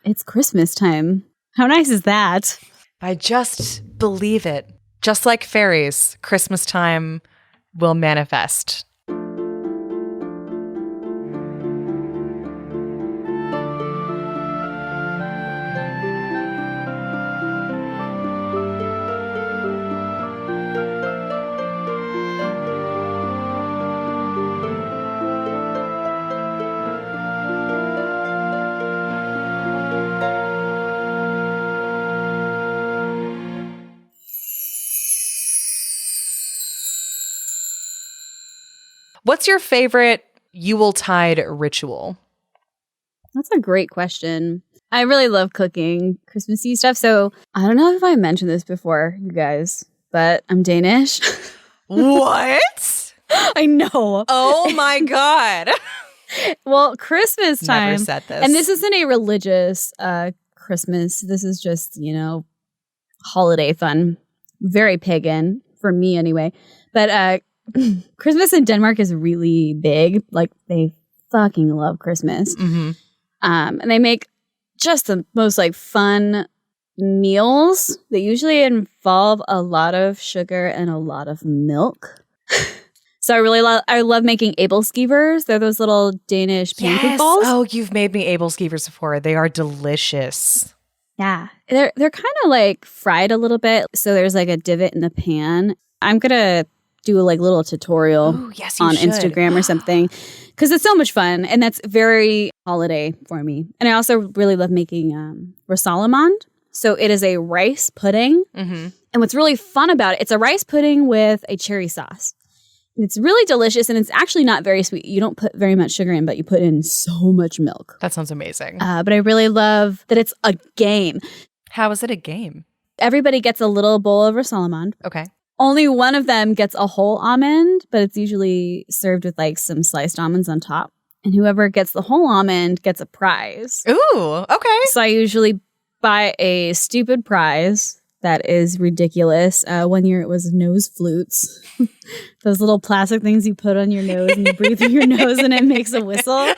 It's Christmas time. How nice is that? I just believe it. Just like fairies, Christmas time will manifest. What's your favorite Yuletide ritual? That's a great question. I really love cooking Christmassy stuff. So I don't know if I mentioned this before, you guys, but I'm Danish. What? I know. Oh my God. Well, Christmas time. Never said this. And this isn't a religious Christmas. This is just, holiday fun. Very pagan, for me anyway. But Christmas in Denmark is really big. Like, they fucking love Christmas. Mm-hmm. And they make just the most fun meals. They usually involve a lot of sugar and a lot of milk. So I love making abelskivers. They're those little Danish pancake balls. Oh, you've made me abelskivers before. They are delicious. Yeah. They're kind of fried a little bit. So there's a divot in the pan. I'm going to do a little tutorial Ooh, yes, you on should. Instagram or something, because it's so much fun, and that's very holiday for me. And I also really love making rosalamande. So it is a rice pudding, Mm-hmm. and what's really fun about it, it's a rice pudding with a cherry sauce. And it's really delicious, and it's actually not very sweet. You don't put very much sugar in, but you put in so much milk. That sounds amazing. But I really love that it's a game. How is it a game? Everybody gets a little bowl of rosalamande. Okay. Only one of them gets a whole almond, but it's usually served with some sliced almonds on top. And whoever gets the whole almond gets a prize. Ooh, okay. So I usually buy a stupid prize that is ridiculous. 1 year it was nose flutes. Those little plastic things you put on your nose and you breathe through your nose and it makes a whistle.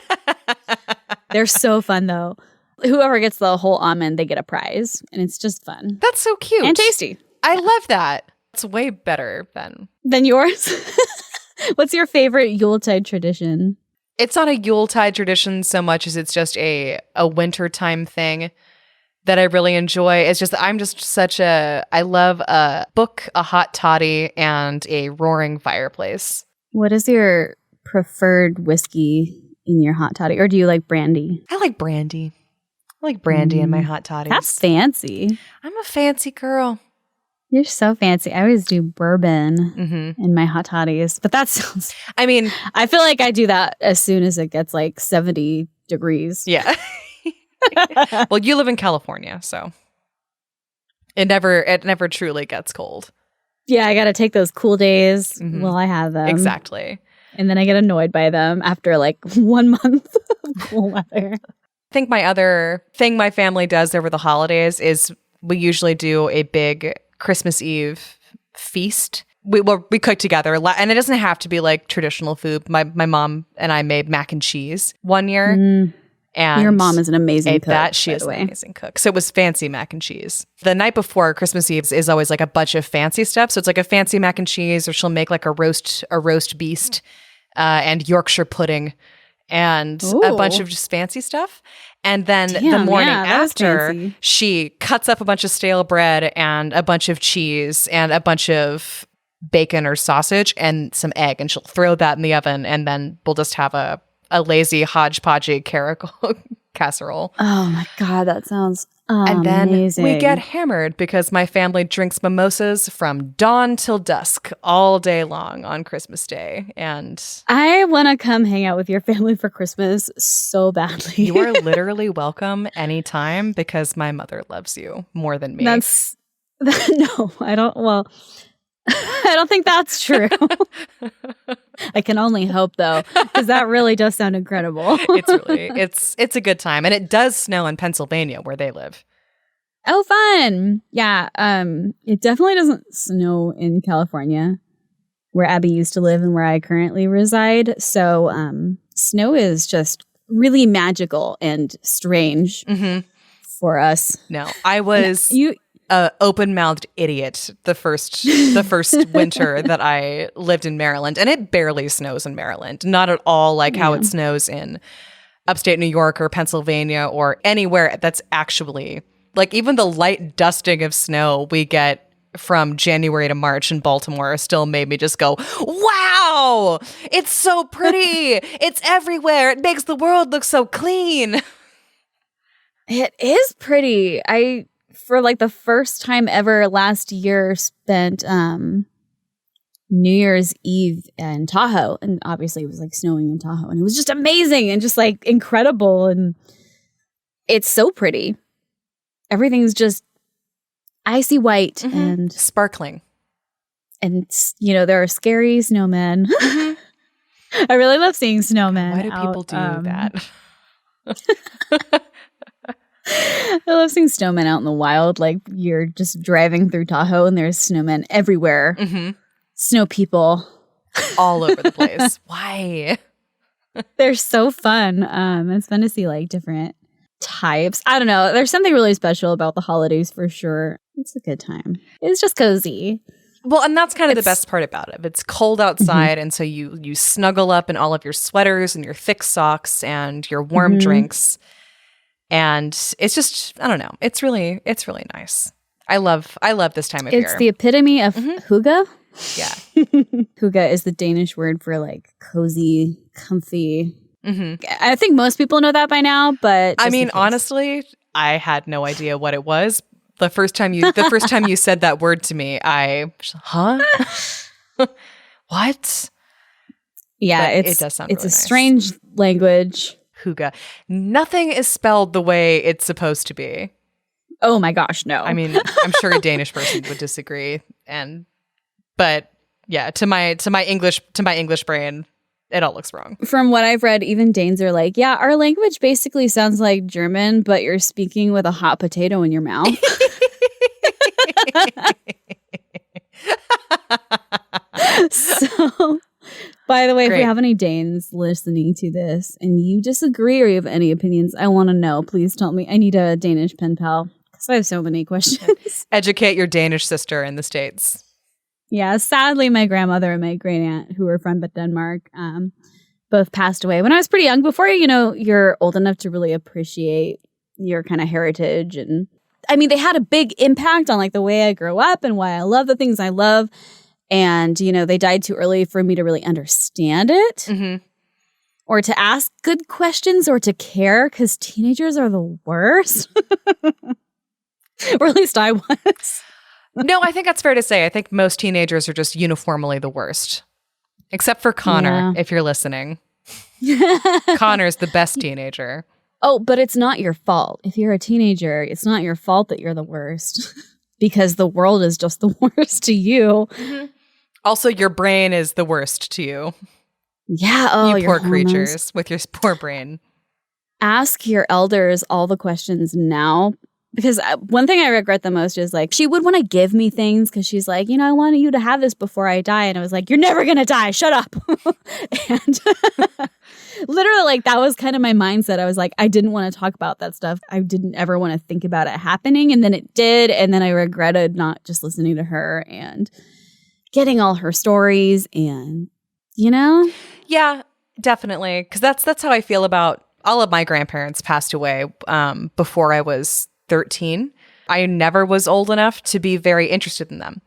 They're so fun though. Whoever gets the whole almond, they get a prize. And it's just fun. That's so cute. And tasty. I love that. It's way better than yours. What's your favorite Yuletide tradition? It's not a Yuletide tradition so much as it's just a wintertime thing that I really enjoy. It's just I love a book, a hot toddy, and a roaring fireplace. What is your preferred whiskey in your hot toddy? Or do you like brandy? I like brandy. I like brandy in my hot toddies. That's fancy. I'm a fancy girl. You're so fancy. I always do bourbon in my hot toddies, but that sounds... I mean... I feel like I do that as soon as it gets 70 degrees. Yeah. Well, you live in California, so it never truly gets cold. Yeah, I got to take those cool days while I have them. Exactly. And then I get annoyed by them after 1 month of cool weather. I think my other thing my family does over the holidays is we usually do a big Christmas Eve feast. We cook together, and it doesn't have to be traditional food. My mom and I made mac and cheese one year. And your mom is an amazing cook. That she is an amazing cook. So it was fancy mac and cheese. The night before Christmas Eve is always a bunch of fancy stuff. So it's a fancy mac and cheese, or she'll make a roast beast, and Yorkshire pudding, and a bunch of just fancy stuff. And then the morning after, she cuts up a bunch of stale bread and a bunch of cheese and a bunch of bacon or sausage and some egg, and she'll throw that in the oven, and then we'll just have a lazy hodgepodgey casserole. Oh my God, that sounds and then amazing. We get hammered because my family drinks mimosas from dawn till dusk all day long on Christmas Day. And I want to come hang out with your family for Christmas so badly. You are literally welcome anytime, because my mother loves you more than me. No, I don't. Well, I don't think that's true. I can only hope, though, because that really does sound incredible. It's a good time, and it does snow in Pennsylvania where they live. Oh, fun! Yeah, it definitely doesn't snow in California, where Abbie used to live and where I currently reside. So, snow is just really magical and strange for us. No, I was a open-mouthed idiot the first winter that I lived in Maryland, and it barely snows in Maryland. Not at all like how it snows in upstate New York or Pennsylvania or anywhere that's actually like even the light dusting of snow we get from January to March in Baltimore still made me just go, wow, it's so pretty. It's everywhere. It makes the world look so clean. It is pretty. I, for like the first time ever last year, spent New Year's Eve in Tahoe. And obviously it was like snowing in Tahoe. And it was just amazing and just like incredible. And it's so pretty. Everything's just icy white and sparkling. And, you know, there are scary snowmen. I really love seeing snowmen. Why do people do that? I love seeing snowmen out in the wild. Like you're just driving through Tahoe and there's snowmen everywhere. Snow people. All over the place. Why? They're so fun. It's fun to see like different types. I don't know. There's something really special about the holidays for sure. It's a good time. It's just cozy. Well, and that's kind of the best part about it. It's cold outside, and so you snuggle up in all of your sweaters and your thick socks and your warm drinks. And it's just, I don't know. It's really nice. I love this time of year. It's the epitome of hygge. Yeah. Hygge is the Danish word for like cozy, comfy. I think most people know that by now, but I mean, honestly, I had no idea what it was. The first time you said that word to me, what? Yeah, it does sound it's really a nice. strange language. Hygge. Nothing is spelled the way it's supposed to be. Oh my gosh, no. I mean, I'm sure a Danish person would disagree, but yeah, to my English brain, it all looks wrong. From what I've read, even Danes are like, yeah, our language basically sounds like German, but you're speaking with a hot potato in your mouth. So, by the way, if we have any Danes listening to this and you disagree or you have any opinions, I want to know. Please tell me. I need a Danish pen pal because I have so many questions. Educate your Danish sister in the States. Yeah, sadly, my grandmother and my great aunt, who were from Denmark, both passed away when I was pretty young. Before you're old enough to really appreciate your kind of heritage, and I mean, they had a big impact on like the way I grew up and why I love the things I love. And they died too early for me to really understand it, or to ask good questions, or to care, because teenagers are the worst, or at least I was. No, I think that's fair to say. I think most teenagers are just uniformly the worst. Except for Connor, if you're listening. Connor's the best teenager. Oh, but it's not your fault. If you're a teenager, it's not your fault that you're the worst. Because the world is just the worst to you. Also, your brain is the worst to you. Yeah, oh, you poor creatures with your poor brain. Ask your elders all the questions now. Because one thing I regret the most is like she would want to give me things because she's like, I wanted you to have this before I die. And I was like, you're never going to die. Shut up. And literally like that was kind of my mindset. I was like, I didn't want to talk about that stuff. I didn't ever want to think about it happening. And then it did. And then I regretted not just listening to her and getting all her stories and, Yeah, definitely. Because that's how I feel about all of my grandparents passed away before I was 13. I never was old enough to be very interested in them.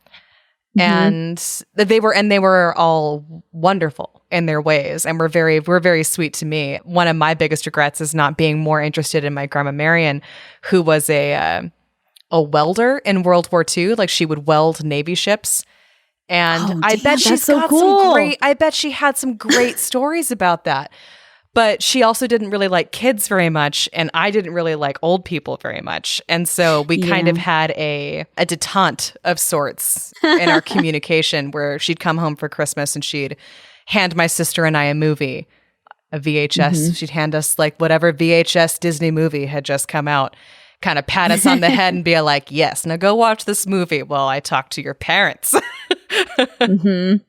And they were all wonderful in their ways and were very sweet to me. One of my biggest regrets is not being more interested in my grandma Marion, who was a welder in World War II. Like she would weld Navy ships. And I bet she's got some great, I bet she had some great stories about that. But she also didn't really like kids very much, and I didn't really like old people very much. And so we kind of had a detente of sorts in our communication where she'd come home for Christmas and she'd hand my sister and I a movie, a VHS. She'd hand us like whatever VHS Disney movie had just come out, kind of pat us on the head and be like, yes, now go watch this movie while I talk to your parents.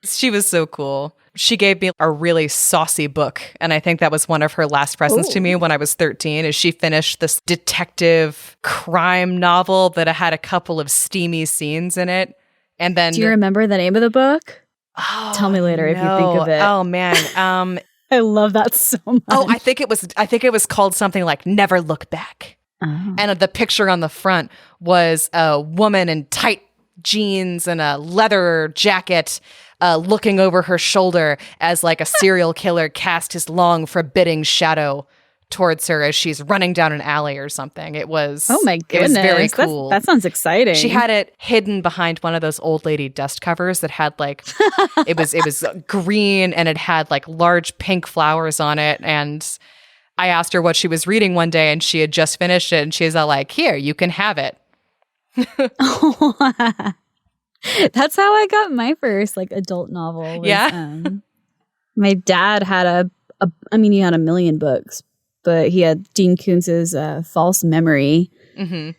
She was so cool. she gave me a really saucy book. And I think that was one of her last presents to me when I was 13, is she finished this detective crime novel that had a couple of steamy scenes in it. And then... Do you remember the name of the book? Oh, tell me later if you think of it. Oh, man. I love that so much. Oh, I think it was called something like Never Look Back. Oh. And the picture on the front was a woman in tight jeans and a leather jacket looking over her shoulder as like a serial killer cast his long, forbidding shadow towards her as she's running down an alley or something. It was, oh my goodness, it was very cool. That sounds exciting. She had it hidden behind one of those old lady dust covers that had like, it was green and it had like large pink flowers on it. And I asked her what she was reading one day and she had just finished it. And she's all like, here, you can have it. That's how I got my first like adult novel. My dad had he had a million books, but he had Dean Koontz's False Memory. Mm-hmm.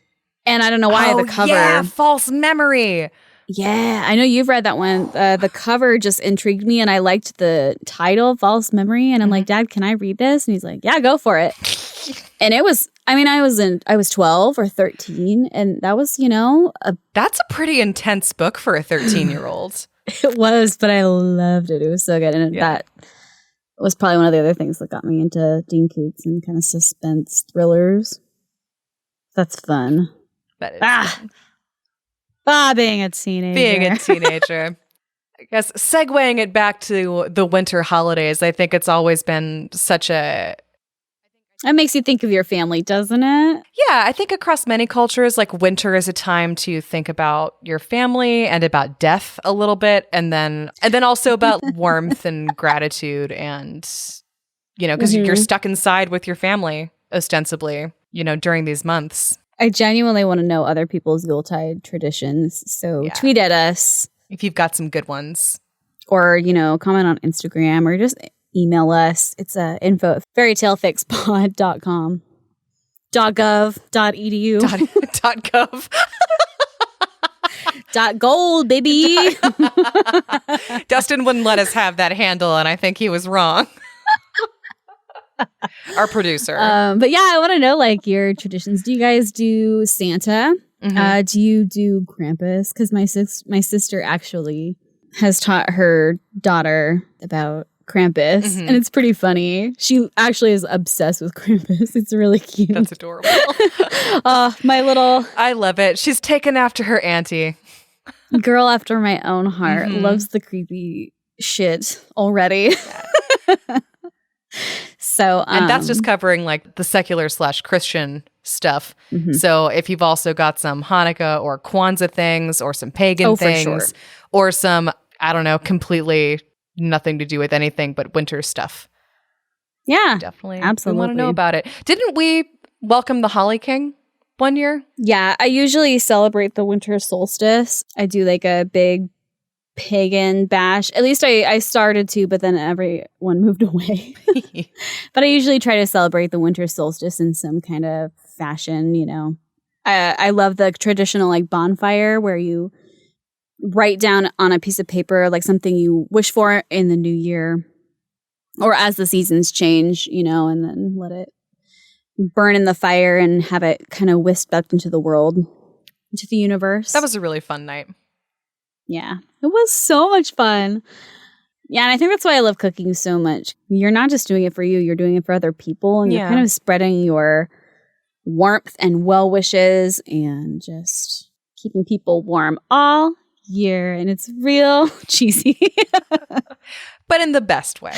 And I don't know why the cover. Yeah, False Memory. Yeah, I know you've read that one. The cover just intrigued me and I liked the title, False Memory. And I'm like, Dad, can I read this? And he's like, yeah, go for it. And it was, I was 12 or 13 and that was, that's a pretty intense book for a 13-year-old. It was, but I loved it. It was so good. And that was probably one of the other things that got me into Dean Koontz and kind of suspense thrillers. That's fun. That is fun. Being a teenager. I guess segueing it back to the winter holidays, I think it's always been such a... That makes you think of your family, doesn't it? Yeah, I think across many cultures, like winter is a time to think about your family and about death a little bit, and then also about warmth and gratitude, and because you're stuck inside with your family ostensibly, during these months. I genuinely want to know other people's Yuletide traditions, so tweet at us if you've got some good ones, or comment on Instagram, or just email us. It's info@fairytalefixpod.com. .gov.edu. .gov. .gold, baby. Dustin wouldn't let us have that handle, and I think he was wrong. Our producer. But yeah, I want to know like your traditions. Do you guys do Santa? Mm-hmm. Do you do Krampus? Because my sister actually has taught her daughter about Krampus, and it's pretty funny. She actually is obsessed with Krampus. It's really cute. That's adorable. I love it. She's taken after her auntie. Girl after my own heart. Loves the creepy shit already. Yeah. So, and that's just covering like the secular / Christian stuff. Mm-hmm. So if you've also got some Hanukkah or Kwanzaa things, or some pagan things, or some, I don't know, completely nothing to do with anything but winter stuff. Yeah, definitely. Absolutely. We want to know about it. Didn't we welcome the Holly King one year? Yeah, I usually celebrate the winter solstice. I do like a big pagan bash. At least I started to, but then everyone moved away. But I usually try to celebrate the winter solstice in some kind of fashion, I love the traditional like bonfire where you write down on a piece of paper like something you wish for in the new year or as the seasons change, and then let it burn in the fire and have it kind of whisked back into the world, into the universe. That was a really fun night. Yeah, it was so much fun. Yeah, and I think that's why I love cooking so much. You're not just doing it for you, you're doing it for other people, and you're kind of spreading your warmth and well wishes and just keeping people warm all year, and it's real cheesy. But in the best way.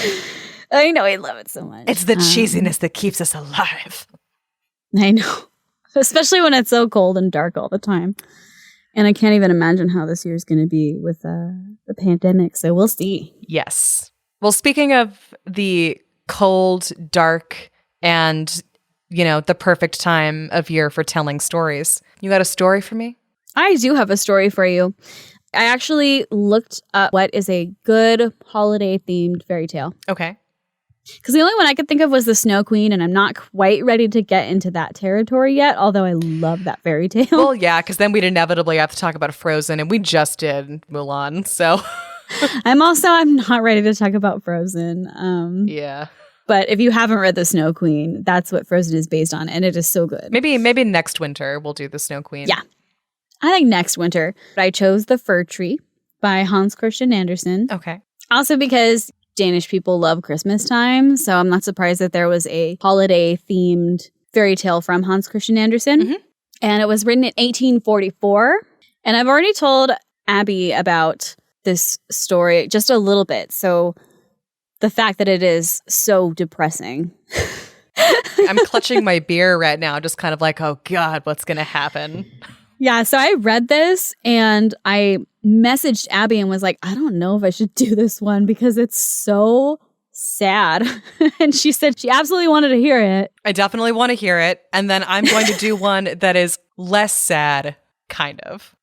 I know, I love it so much. It's the cheesiness that keeps us alive. I know. Especially when it's so cold and dark all the time. And I can't even imagine how this year is going to be with the pandemic. So we'll see. Yes. Well, speaking of the cold, dark, and, the perfect time of year for telling stories, you got a story for me? I do have a story for you. I actually looked up what is a good holiday-themed fairy tale. Okay. Because the only one I could think of was the Snow Queen, and I'm not quite ready to get into that territory yet, although I love that fairy tale. Well, yeah, because then we'd inevitably have to talk about Frozen, and we just did Mulan, so... I'm not ready to talk about Frozen. Yeah. But if you haven't read The Snow Queen, that's what Frozen is based on, and it is so good. Maybe next winter we'll do The Snow Queen. Yeah. I think next winter. I chose The Fir Tree by Hans Christian Andersen. Okay. Also because Danish people love Christmas time, so I'm not surprised that there was a holiday-themed fairy tale from Hans Christian Andersen. Mm-hmm. And it was written in 1844. And I've already told Abbie about this story just a little bit. So the fact that it is so depressing. I'm clutching my beer right now, just kind of like, oh God, what's going to happen? Yeah, so I read this and I messaged Abbie and was like, I don't know if I should do this one because it's so sad. And she said she absolutely wanted to hear it. I definitely want to hear it. And then I'm going to do one that is less sad, kind of.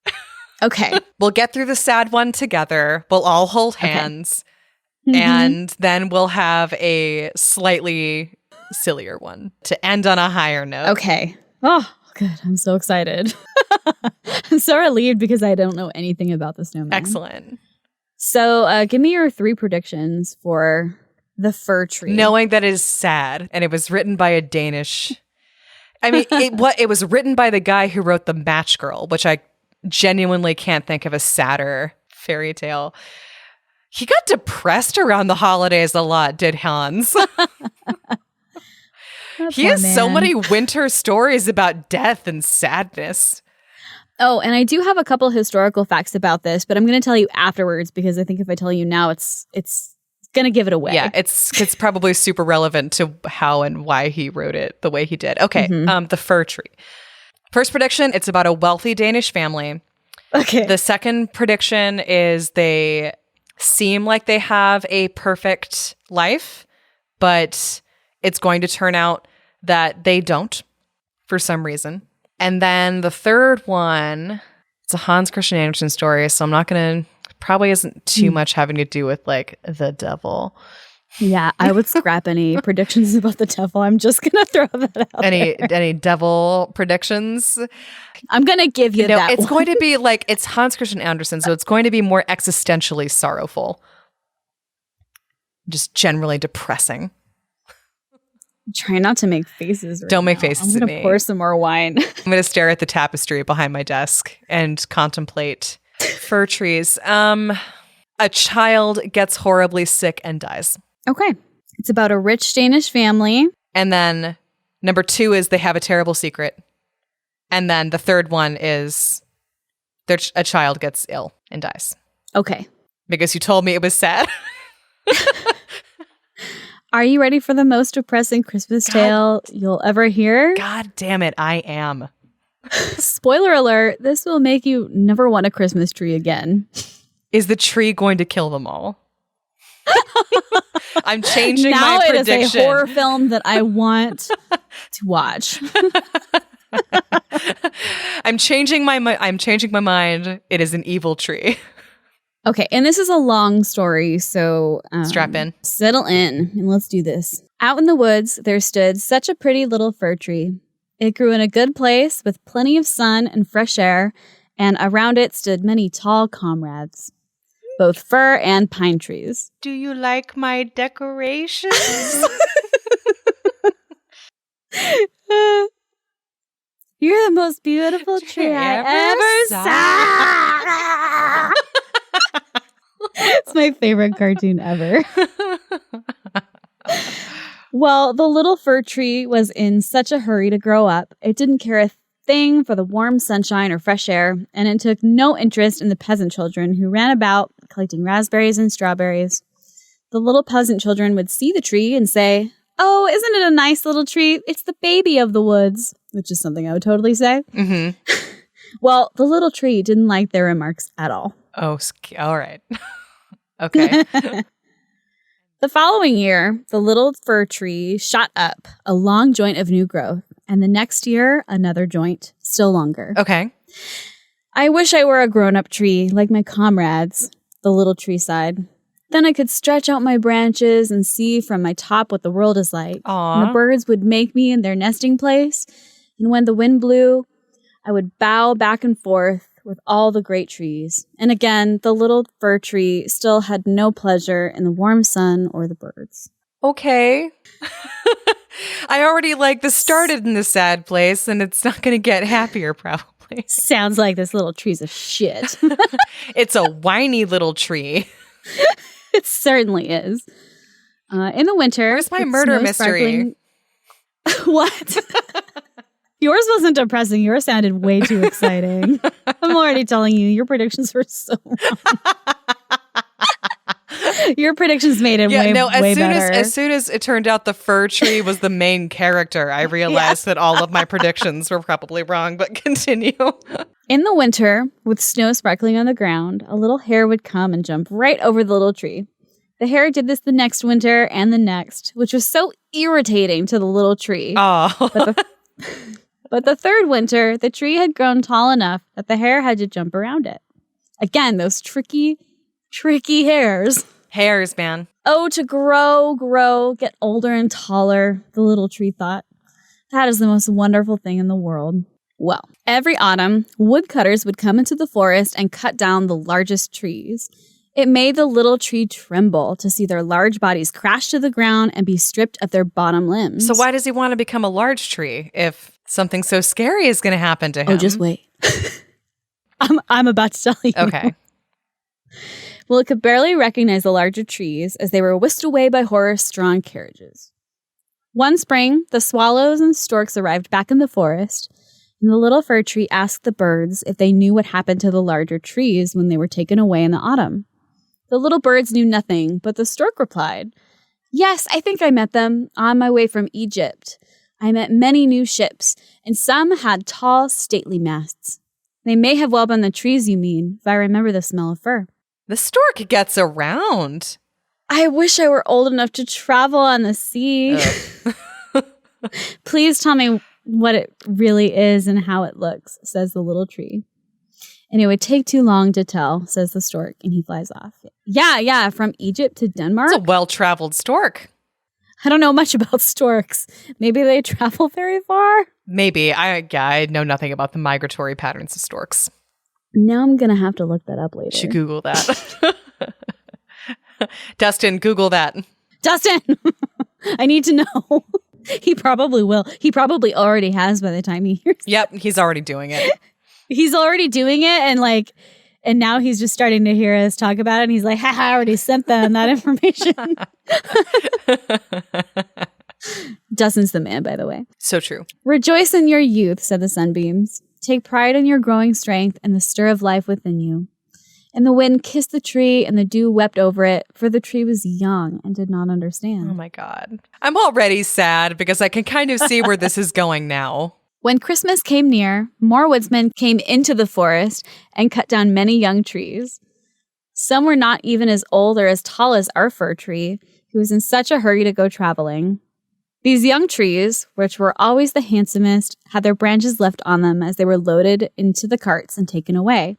Okay. We'll get through the sad one together. We'll all hold hands. Okay. And then we'll have a slightly sillier one to end on a higher note. Okay. Oh, good. I'm so excited. I'm so relieved because I don't know anything about the Snowman. Excellent. So give me your 3 predictions for The Fir Tree. Knowing that it is sad and it was written by a Danish. I mean, it was written by the guy who wrote The Match Girl, which I genuinely can't think of a sadder fairy tale. He got depressed around the holidays a lot, did Hans? He has so many winter stories about death and sadness. Oh, and I do have a couple historical facts about this, but I'm going to tell you afterwards because I think if I tell you now, it's going to give it away. Yeah, it's probably super relevant to how and why he wrote it the way he did. Okay, The Fir Tree. First prediction, it's about a wealthy Danish family. Okay. The second prediction is they seem like they have a perfect life, but it's going to turn out that they don't for some reason. And then the third one, it's a Hans Christian Andersen story, so I'm not going to, probably isn't too much having to do with like the devil. Yeah, I would scrap any predictions about the devil. I'm just going to throw that out there. Any devil predictions? I'm going to give you that it's one. going to be like, it's Hans Christian Andersen, so it's going to be more existentially sorrowful. Just generally depressing. Try not to make faces right Don't make now. faces I'm at going me. to pour some more wine. I'm going to stare at the tapestry behind my desk and contemplate fir trees. A child gets horribly sick and dies. Okay. It's about a rich Danish family. And then number 2 is they have a terrible secret. And then the third one is a child gets ill and dies. Okay. Because you told me it was sad. Are you ready for the most depressing Christmas tale you'll ever hear? God damn it, I am. Spoiler alert, this will make you never want a Christmas tree again. Is the tree going to kill them all? I'm changing now my it prediction. is a horror film that I want to watch. I'm changing my mind. It is an evil tree. Okay, and this is a long story, so Strap in. Settle in, and let's do this. Out in the woods, there stood such a pretty little fir tree. It grew in a good place with plenty of sun and fresh air, and around it stood many tall comrades, both fir and pine trees. Do you like my decorations? You're the most beautiful tree I ever saw. It's my favorite cartoon ever. Well, the little fir tree was in such a hurry to grow up. It didn't care a thing for the warm sunshine or fresh air, and it took no interest in the peasant children who ran about collecting raspberries and strawberries. The little peasant children would see the tree and say, "Oh, isn't it a nice little tree? It's the baby of the woods," which is something I would totally say. Mm-hmm. Well, the little tree didn't like their remarks at all. Oh, all right. Okay. The following year, the little fir tree shot up a long joint of new growth, and the next year, another joint, still longer. Okay. I wish I were a grown-up tree like my comrades, the little tree sighed. Then I could stretch out my branches and see from my top what the world is like. Aww. And the birds would make me in their nesting place, and when the wind blew, I would bow back and forth with all the great trees. And again, the little fir tree still had no pleasure in the warm sun or the birds. Okay. I already this started in the sad place, and it's not going to get happier probably. Sounds like this little tree's a shit. It's a whiny little tree. It certainly is. In the winter, where's my murder mystery? What? Yours wasn't depressing. Yours sounded way too exciting. I'm already telling you, your predictions were so wrong. Your predictions made it way better. As soon as it turned out the fir tree was the main character, I realized that all of my predictions were probably wrong, but continue. In the winter, with snow sparkling on the ground, a little hare would come and jump right over the little tree. The hare did this the next winter and the next, which was so irritating to the little tree. Oh. But the third winter, the tree had grown tall enough that the hare had to jump around it. Again, those tricky hares. Hares, man. Oh, to grow, get older and taller, the little tree thought. That is the most wonderful thing in the world. Well, every autumn, woodcutters would come into the forest and cut down the largest trees. It made the little tree tremble to see their large bodies crash to the ground and be stripped of their bottom limbs. So why does he want to become a large tree if something so scary is going to happen to him? Oh, just wait. I'm about to tell you. Okay. Well, it could barely recognize the larger trees as they were whisked away by horse-drawn carriages. One spring, the swallows and storks arrived back in the forest, and the little fir tree asked the birds if they knew what happened to the larger trees when they were taken away in the autumn. The little birds knew nothing, but the stork replied, "Yes, I think I met them on my way from Egypt. I met many new ships, and some had tall, stately masts. They may have well been the trees you mean, if I remember the smell of fir." The stork gets around. I wish I were old enough to travel on the sea. Please tell me what it really is and how it looks, says the little tree. And it would take too long to tell, says the stork, and he flies off. Yeah, from Egypt to Denmark. It's a well-traveled stork. I don't know much about storks. Maybe they travel very far? Maybe. I know nothing about the migratory patterns of storks. Now I'm going to have to look that up later. Should Google that. Dustin, Google that. Dustin! I need to know. He probably will. He probably already has by the time he hears Yep, he's already doing it. He's already doing it, and now he's just starting to hear us talk about it, and he's like, I already sent them that information. Dustin's the man, by the way. So true. Rejoice in your youth, said the sunbeams. Take pride in your growing strength and the stir of life within you. And the wind kissed the tree, and the dew wept over it, for the tree was young and did not understand. Oh my God. I'm already sad because I can kind of see where this is going now. When Christmas came near, more woodsmen came into the forest and cut down many young trees. Some were not even as old or as tall as our fir tree, who was in such a hurry to go traveling. These young trees, which were always the handsomest, had their branches left on them as they were loaded into the carts and taken away.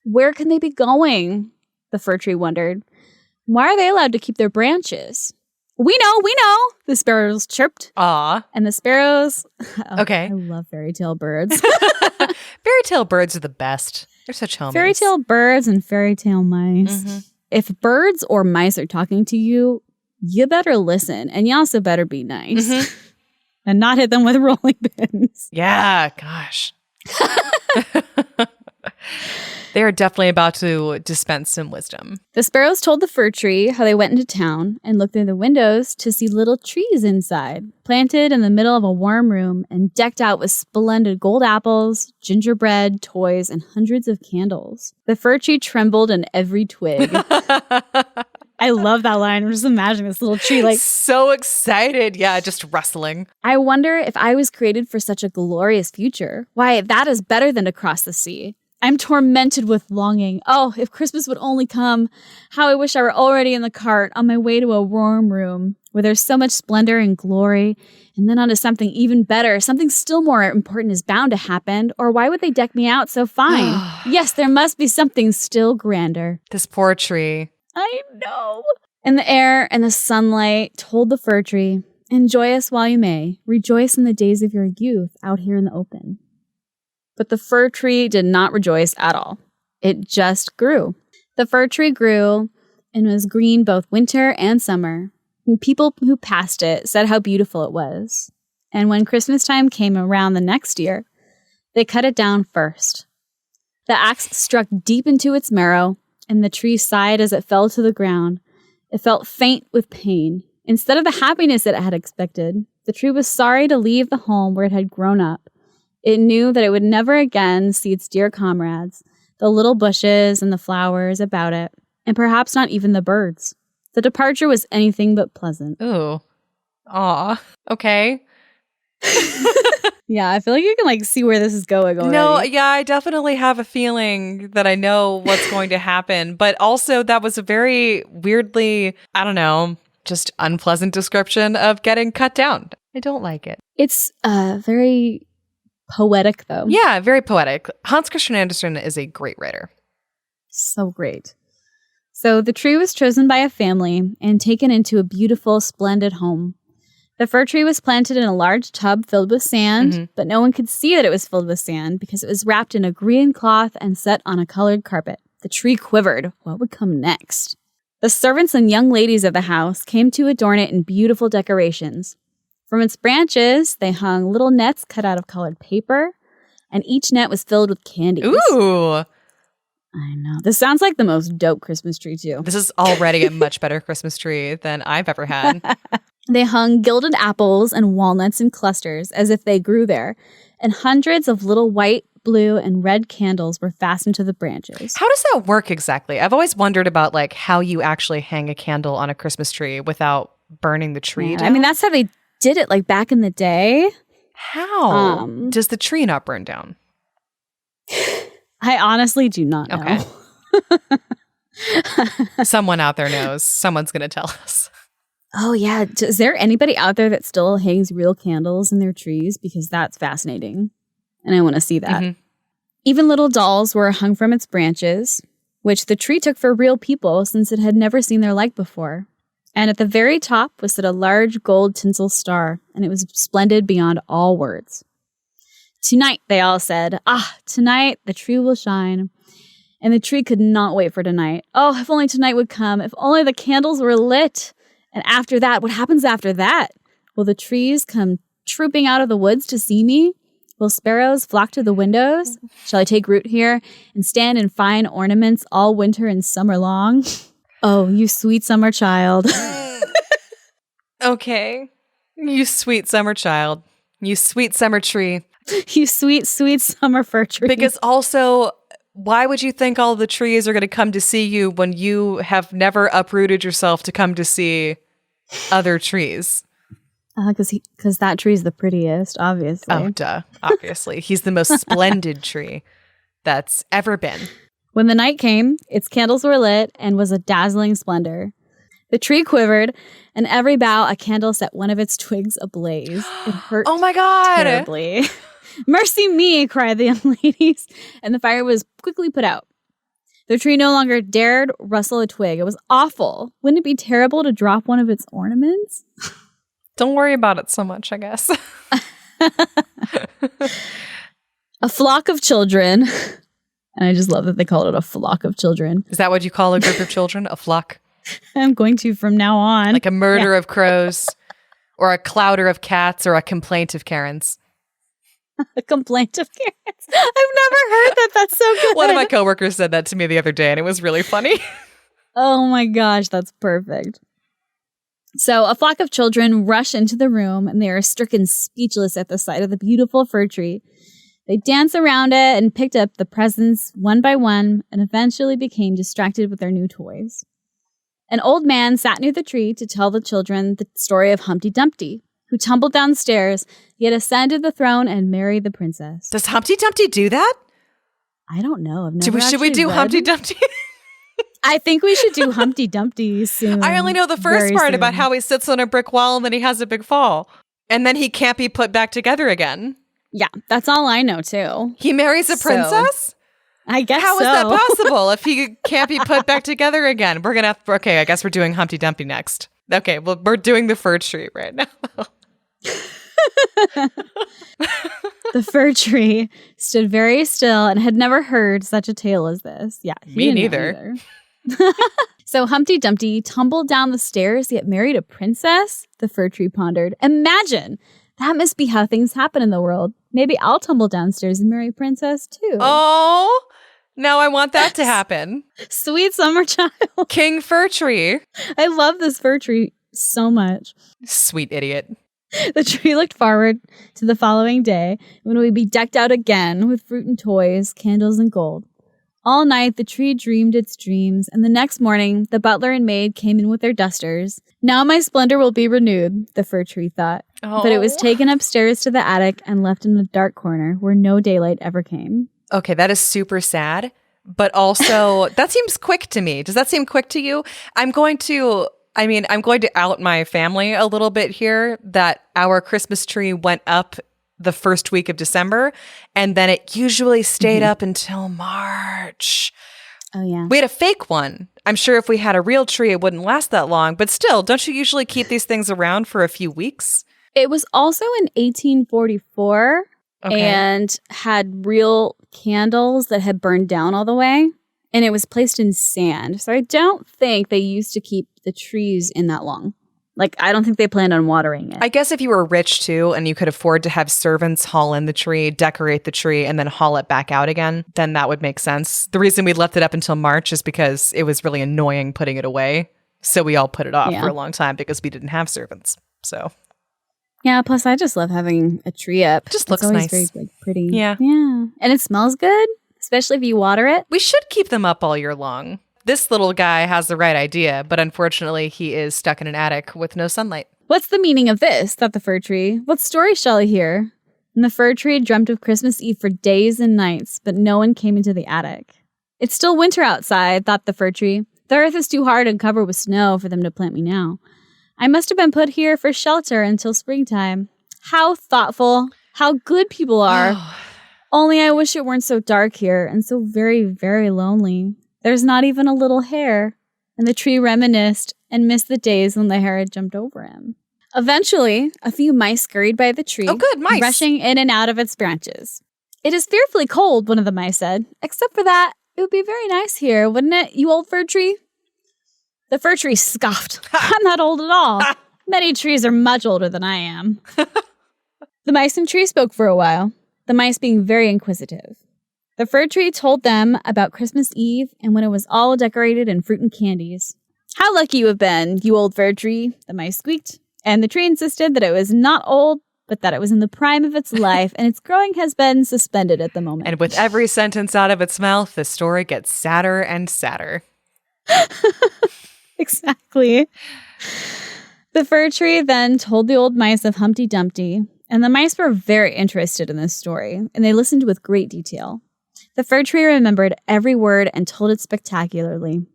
Where can they be going? The fir tree wondered. Why are they allowed to keep their branches? We know, the sparrows chirped. Aw. And the sparrows... Okay. I love fairy tale birds. Fairy tale birds are the best. They're such homies. Fairy tale birds and fairy tale mice. Mm-hmm. If birds or mice are talking to you, you better listen. And you also better be nice. Mm-hmm. And not hit them with rolling pins. Yeah, gosh. They are definitely about to dispense some wisdom. The sparrows told the fir tree how they went into town and looked through the windows to see little trees inside, planted in the middle of a warm room and decked out with splendid gold apples, gingerbread, toys, and hundreds of candles. The fir tree trembled in every twig. I love that line. I'm just imagining this little tree like... So excited. Yeah, just rustling. I wonder if I was created for such a glorious future. Why, that is better than to cross the sea. I'm tormented with longing. Oh, if Christmas would only come. How I wish I were already in the cart on my way to a warm room where there's so much splendor and glory, and then onto something even better. Something still more important is bound to happen, or why would they deck me out so fine? Yes, there must be something still grander. This poor tree. I know. And the air and the sunlight told the fir tree, enjoy us while you may. Rejoice in the days of your youth out here in the open. But the fir tree did not rejoice at all. It just grew. The fir tree grew and was green both winter and summer. And people who passed it said how beautiful it was. And when Christmas time came around the next year, they cut it down first. The axe struck deep into its marrow, and the tree sighed as it fell to the ground. It felt faint with pain. Instead of the happiness that it had expected, the tree was sorry to leave the home where it had grown up. It knew that it would never again see its dear comrades, the little bushes and the flowers about it, and perhaps not even the birds. The departure was anything but pleasant. Ooh. Aw. Okay. Yeah, I feel like you can see where this is going already. No, yeah, I definitely have a feeling that I know what's going to happen. But also that was a very weirdly, I don't know, just unpleasant description of getting cut down. I don't like it. It's very poetic, though. Yeah, very poetic. Hans Christian Andersen is a great writer. So great. So the tree was chosen by a family and taken into a beautiful, splendid home. The fir tree was planted in a large tub filled with sand, but no one could see that it was filled with sand because it was wrapped in a green cloth and set on a colored carpet. The tree quivered. What would come next? The servants and young ladies of the house came to adorn it in beautiful decorations. From its branches, they hung little nets cut out of colored paper, and each net was filled with candies. Ooh! I know. This sounds like the most dope Christmas tree, too. This is already a much better Christmas tree than I've ever had. They hung gilded apples and walnuts in clusters as if they grew there, and hundreds of little white, blue, and red candles were fastened to the branches. How does that work exactly? I've always wondered about how you actually hang a candle on a Christmas tree without burning the tree down. I mean, that's how they did it back in the day. How? Does the tree not burn down? I honestly do not know. Okay. Someone out there knows. Someone's going to tell us. Oh, yeah. Is there anybody out there that still hangs real candles in their trees? Because that's fascinating. And I want to see that. Mm-hmm. Even little dolls were hung from its branches, which the tree took for real people since it had never seen their like before. And at the very top was set a large gold tinsel star, and it was splendid beyond all words. Tonight, they all said, tonight the tree will shine. And the tree could not wait for tonight. Oh, if only tonight would come. If only the candles were lit. And after that, what happens after that? Will the trees come trooping out of the woods to see me? Will sparrows flock to the windows? Shall I take root here and stand in fine ornaments all winter and summer long? Oh, you sweet summer child. Okay. You sweet summer child. You sweet summer tree. You sweet, sweet summer fir tree. Because also, why would you think all the trees are going to come to see you when you have never uprooted yourself to come to see other trees? Because that tree is the prettiest, obviously. Oh, duh. Obviously. He's the most splendid tree that's ever been. When the night came, its candles were lit and was a dazzling splendor. The tree quivered, and every bough a candle set one of its twigs ablaze. It hurt oh my God. terribly. Mercy me, cried the young ladies, and the fire was quickly put out. The tree no longer dared rustle a twig. It was awful. Wouldn't it be terrible to drop one of its ornaments? Don't worry about it so much, I guess. A flock of children, and I just love that they call it a flock of children. Is that what you call a group of children? A flock? I'm going to from now on. Like a murder of crows, or a clouder of cats, or a complaint of Karens. A complaint of Karens. I've never heard that. That's so good. One of my coworkers said that to me the other day, and it was really funny. Oh my gosh, that's perfect. So a flock of children rush into the room, and they are stricken speechless at the sight of the beautiful fir tree. They danced around it and picked up the presents one by one, and eventually became distracted with their new toys. An old man sat near the tree to tell the children the story of Humpty Dumpty, who tumbled downstairs, yet ascended the throne and married the princess. Does Humpty Dumpty do that? I don't know. Should we do Humpty Dumpty? I think we should do Humpty Dumpty soon. I only know the first part about how he sits on a brick wall and then he has a big fall. And then he can't be put back together again. Yeah, that's all I know too. He marries a princess? I guess How is that possible if he can't be put back together again? We're going to have to, okay, I guess we're doing Humpty Dumpty next. Okay, well, we're doing the fir tree right now. The fir tree stood very still and had never heard such a tale as this. Yeah, Me neither. So Humpty Dumpty tumbled down the stairs yet married a princess? The fir tree pondered. Imagine! That must be how things happen in the world. Maybe I'll tumble downstairs and marry a princess too. Oh, now I want that to happen. Sweet summer child. King Fir Tree. I love this fir tree so much. Sweet idiot. The tree looked forward to the following day when we'd be decked out again with fruit and toys, candles and gold. All night, the tree dreamed its dreams, and the next morning, the butler and maid came in with their dusters. Now my splendor will be renewed, the fir tree thought. Oh. But it was taken upstairs to the attic and left in a dark corner where no daylight ever came. Okay, that is super sad, but also that seems quick to me. Does that seem quick to you? I'm going to out my family a little bit here that our Christmas tree went up the first week of December, and then it usually stayed up until March. Oh, yeah. We had a fake one. I'm sure if we had a real tree, it wouldn't last that long. But still, don't you usually keep these things around for a few weeks? It was also in 1844 and had real candles that had burned down all the way. And it was placed in sand. So I don't think they used to keep the trees in that long. Like, I don't think they planned on watering it. I guess if you were rich, too, and you could afford to have servants haul in the tree, decorate the tree, and then haul it back out again, then that would make sense. The reason we left it up until March is because it was really annoying putting it away. So we all put it off for a long time because we didn't have servants. So, yeah, plus I just love having a tree up. Just looks nice. Very pretty. Yeah. Yeah. And it smells good, especially if you water it. We should keep them up all year long. This little guy has the right idea, but unfortunately, he is stuck in an attic with no sunlight. What's the meaning of this? Thought the fir tree. What story shall I hear? And the fir tree dreamt of Christmas Eve for days and nights, but no one came into the attic. It's still winter outside, thought the fir tree. The earth is too hard and covered with snow for them to plant me now. I must have been put here for shelter until springtime. How thoughtful. How good people are. Only I wish it weren't so dark here and so very, very lonely. There's not even a little hare. And the tree reminisced and missed the days when the hare had jumped over him. Eventually, a few mice scurried by the tree. Oh, good, mice. Rushing in and out of its branches. It is fearfully cold, one of the mice said. Except for that, it would be very nice here, wouldn't it, you old fir tree? The fir tree scoffed. I'm not old at all. Many trees are much older than I am. The mice and tree spoke for a while, the mice being very inquisitive. The fir tree told them about Christmas Eve and when it was all decorated in fruit and candies. How lucky you have been, you old fir tree, the mice squeaked. And the tree insisted that it was not old, but that it was in the prime of its life, and its growing has been suspended at the moment. And with every sentence out of its mouth, the story gets sadder and sadder. Exactly. The fir tree then told the old mice of Humpty Dumpty, and the mice were very interested in this story, and they listened with great detail. The fir tree remembered every word and told it spectacularly.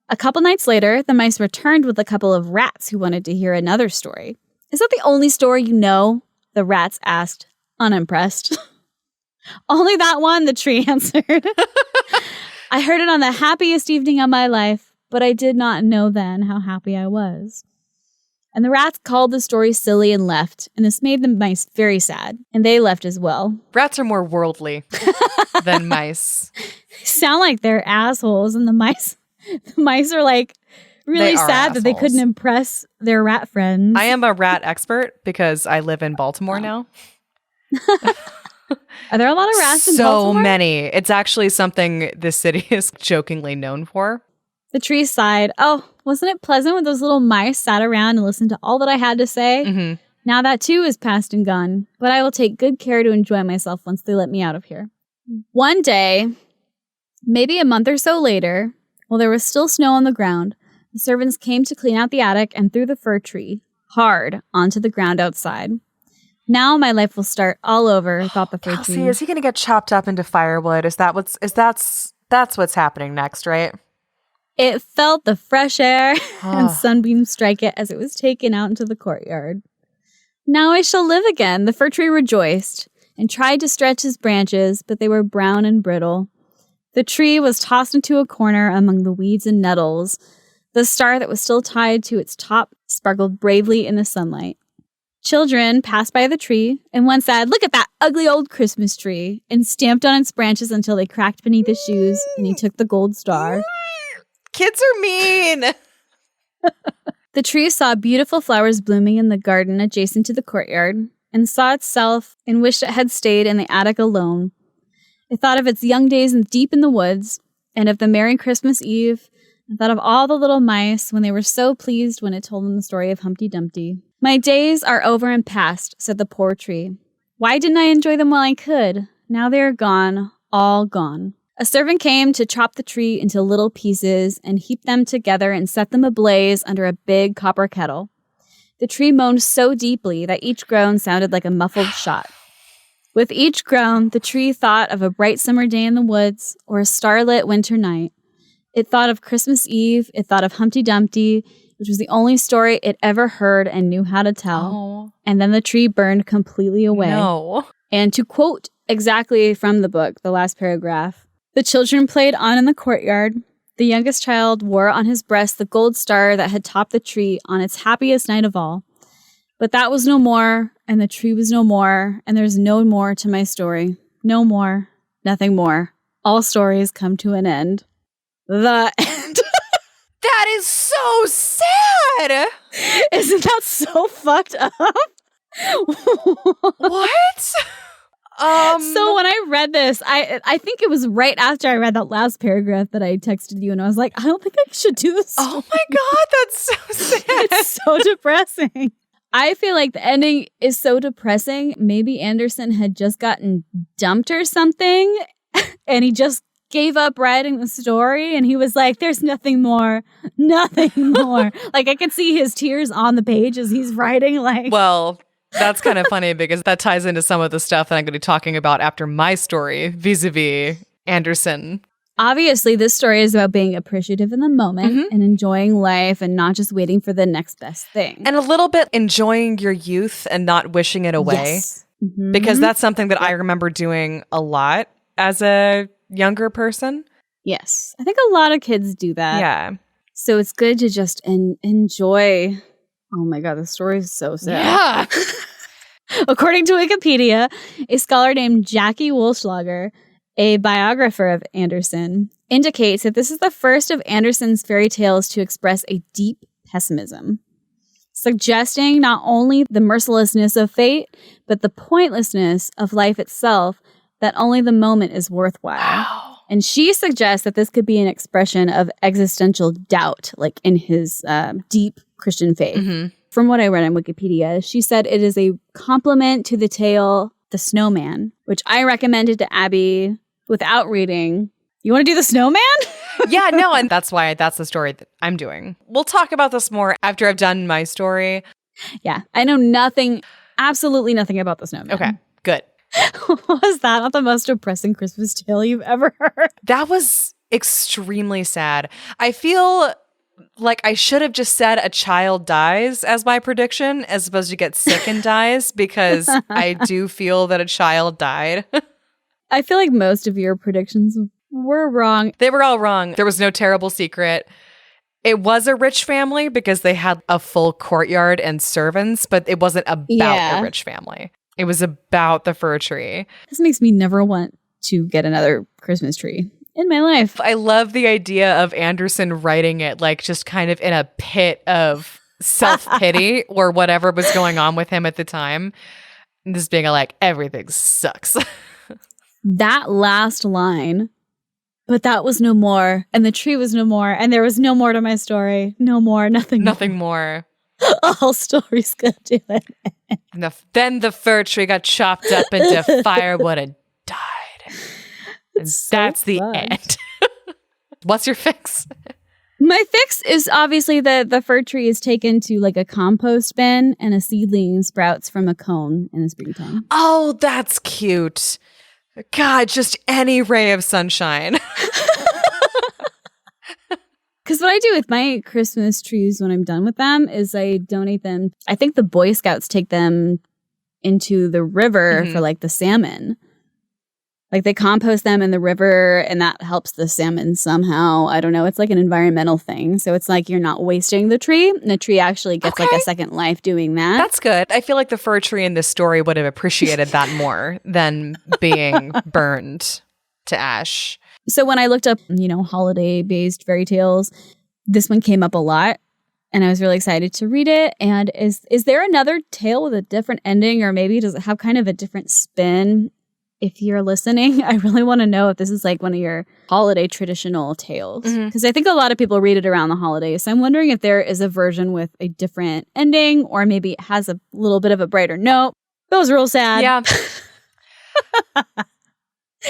A couple nights later, the mice returned with a couple of rats who wanted to hear another story. Is that the only story you know? The rats asked, unimpressed. Only that one, the tree answered. I heard it on the happiest evening of my life, but I did not know then how happy I was. And the rats called the story silly and left, and this made the mice very sad, and they left as well. Rats are more worldly than mice. They sound like they're assholes, and the mice are like really sad that they couldn't impress their rat friends. I am a rat expert because I live in Baltimore now. Are there a lot of rats in Baltimore? So many. It's actually something this city is jokingly known for. The tree sighed. Oh, wasn't it pleasant when those little mice sat around and listened to all that I had to say? Mm-hmm. Now that too is past and gone, but I will take good care to enjoy myself once they let me out of here. One day, maybe a month or so later, while there was still snow on the ground, the servants came to clean out the attic and threw the fir tree hard onto the ground outside. Now my life will start all over, thought the fir Kelsey, tree. is he going to get chopped up into firewood? That's what's happening next, right? It felt the fresh air and sunbeams strike it as it was taken out into the courtyard. Now I shall live again, the fir tree rejoiced, and tried to stretch his branches, but they were brown and brittle. The tree was tossed into a corner among the weeds and nettles. The star that was still tied to its top sparkled bravely in the sunlight. Children passed by the tree, and one said, "Look at that ugly old Christmas tree," and stamped on its branches until they cracked beneath his shoes, and he took the gold star. Kids are mean. The tree saw beautiful flowers blooming in the garden adjacent to the courtyard, and saw itself and wished it had stayed in the attic alone. It thought of its young days deep in the woods, and of the merry Christmas Eve, and thought of all the little mice when they were so pleased when it told them the story of Humpty Dumpty. "My days are over and past," said the poor tree. "Why didn't I enjoy them while I could? Now they are gone, all gone." A servant came to chop the tree into little pieces and heap them together and set them ablaze under a big copper kettle. The tree moaned so deeply that each groan sounded like a muffled shot. With each groan, the tree thought of a bright summer day in the woods or a starlit winter night. It thought of Christmas Eve. It thought of Humpty Dumpty, which was the only story it ever heard and knew how to tell. Oh. And then the tree burned completely away. No. And to quote exactly from the book, the last paragraph, "The children played on in the courtyard. The youngest child wore on his breast the gold star that had topped the tree on its happiest night of all. But that was no more, and the tree was no more, and there's no more to my story. No more, nothing more. All stories come to an end." The end. That is so sad. Isn't that so fucked up? What? So when I read this, I think it was right after I read that last paragraph that I texted you, and I was like, I don't think I should do this. Oh my God, that's so sad. It's so depressing. I feel like the ending is so depressing. Maybe Andersen had just gotten dumped or something, and he just gave up writing the story, and he was like, there's nothing more. Like, I could see his tears on the page as he's writing. Like, well, that's kind of funny because that ties into some of the stuff that I'm going to be talking about after my story vis-a-vis Andersen. Obviously, this story is about being appreciative in the moment and enjoying life and not just waiting for the next best thing. And a little bit enjoying your youth and not wishing it away. Yes. Because that's something that I remember doing a lot as a younger person. Yes. I think a lot of kids do that. Yeah. So it's good to just enjoy. Oh my God, the story is so sad. Yeah. According to Wikipedia, a scholar named Jackie Wolfschlager, a biographer of Andersen, indicates that this is the first of Andersen's fairy tales to express a deep pessimism, suggesting not only the mercilessness of fate, but the pointlessness of life itself, that only the moment is worthwhile. Wow. And she suggests that this could be an expression of existential doubt, like in his deep Christian faith. From what I read on Wikipedia, she said it is a complement to the tale The Snowman, which I recommended to Abbie without reading. You want to do The Snowman? Yeah, no, and that's why that's the story that I'm doing. We'll talk about this more after I've done my story. Yeah, I know nothing, absolutely nothing about The Snowman. Okay, good. Was that not the most depressing Christmas tale you've ever heard? That was extremely sad. I feel like I should have just said a child dies as my prediction as opposed to get sick and dies, because I do feel that a child died. I feel like most of your predictions were wrong. They were all wrong. There was no terrible secret. It was a rich family because they had a full courtyard and servants, but it wasn't about a rich family. It was about the fir tree. This makes me never want to get another Christmas tree in my life. I love the idea of Andersen writing it like just kind of in a pit of self-pity or whatever was going on with him at the time. And just being like, everything sucks. That last line, but that was no more, and the tree was no more, and there was no more to my story. No more, nothing more. All stories go to an end. Then the fir tree got chopped up into firewood and died. And that's the end. What's your fix? My fix is obviously that the fir tree is taken to like a compost bin and a seedling sprouts from a cone in the springtime. Oh, that's cute. God, just any ray of sunshine. Because what I do with my Christmas trees when I'm done with them is I donate them. I think the Boy Scouts take them into the river for like the salmon. Like they compost them in the river and that helps the salmon somehow. I don't know. It's like an environmental thing. So it's like you're not wasting the tree. And the tree actually gets like a second life doing that. That's good. I feel like the fir tree in this story would have appreciated that more than being burned to ash. So when I looked up, holiday-based fairy tales, this one came up a lot. And I was really excited to read it. And is there another tale with a different ending, or maybe does it have kind of a different spin? If you're listening, I really want to know if this is like one of your holiday traditional tales. Because I think a lot of people read it around the holidays. So I'm wondering if there is a version with a different ending, or maybe it has a little bit of a brighter note. That was real sad. Yeah.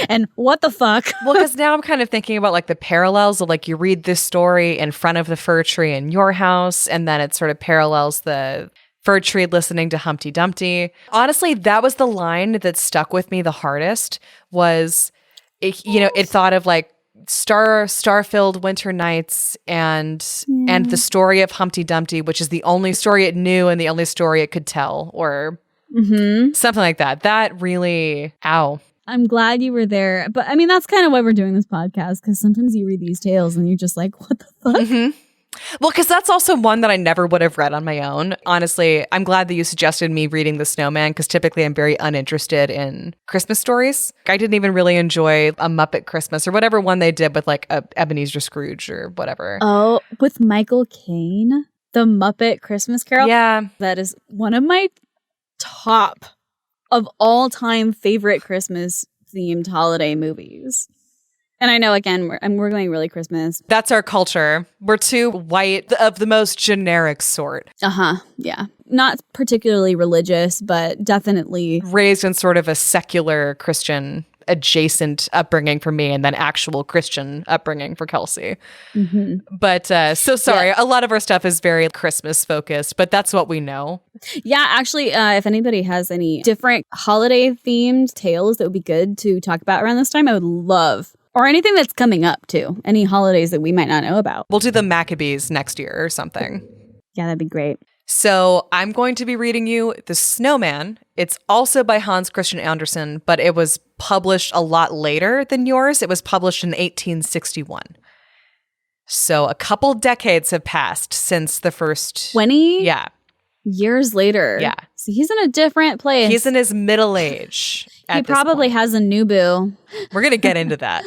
And what the fuck? Well, because now I'm kind of thinking about like the parallels of like you read this story in front of the fir tree in your house, and then it sort of parallels the fir tree listening to Humpty Dumpty. Honestly, that was the line that stuck with me the hardest. Was it thought of like star-filled winter nights and the story of Humpty Dumpty, which is the only story it knew and the only story it could tell, or something like that. That really, ow. I'm glad you were there. But I mean, that's kind of why we're doing this podcast, because sometimes you read these tales and you're just like, what the fuck? Well, because that's also one that I never would have read on my own. Honestly, I'm glad that you suggested me reading The Snowman, because typically I'm very uninterested in Christmas stories. I didn't even really enjoy A Muppet Christmas or whatever one they did with like Ebenezer Scrooge or whatever. Oh, with Michael Caine? The Muppet Christmas Carol? Yeah. That is one of my top of all time favorite Christmas themed holiday movies. And I know, again, we're going really Christmas. That's our culture. We're too white, of the most generic sort. Yeah. Not particularly religious, but definitely raised in sort of a secular Christian adjacent upbringing for me, and then actual Christian upbringing for Kelsey. But so sorry. A lot of our stuff is very Christmas focused, but that's what we know. Yeah, actually, if anybody has any different holiday themed tales that would be good to talk about around this time, I would love. Or anything that's coming up, too. Any holidays that we might not know about. We'll do the Maccabees next year or something. Yeah, that'd be great. So I'm going to be reading you The Snowman. It's also by Hans Christian Andersen, but it was published a lot later than yours. It was published in 1861. So a couple decades have passed since the first... 20? Yeah. Years later. Yeah. So he's in a different place. He's in his middle age. He probably has a new boo. We're going to get into that.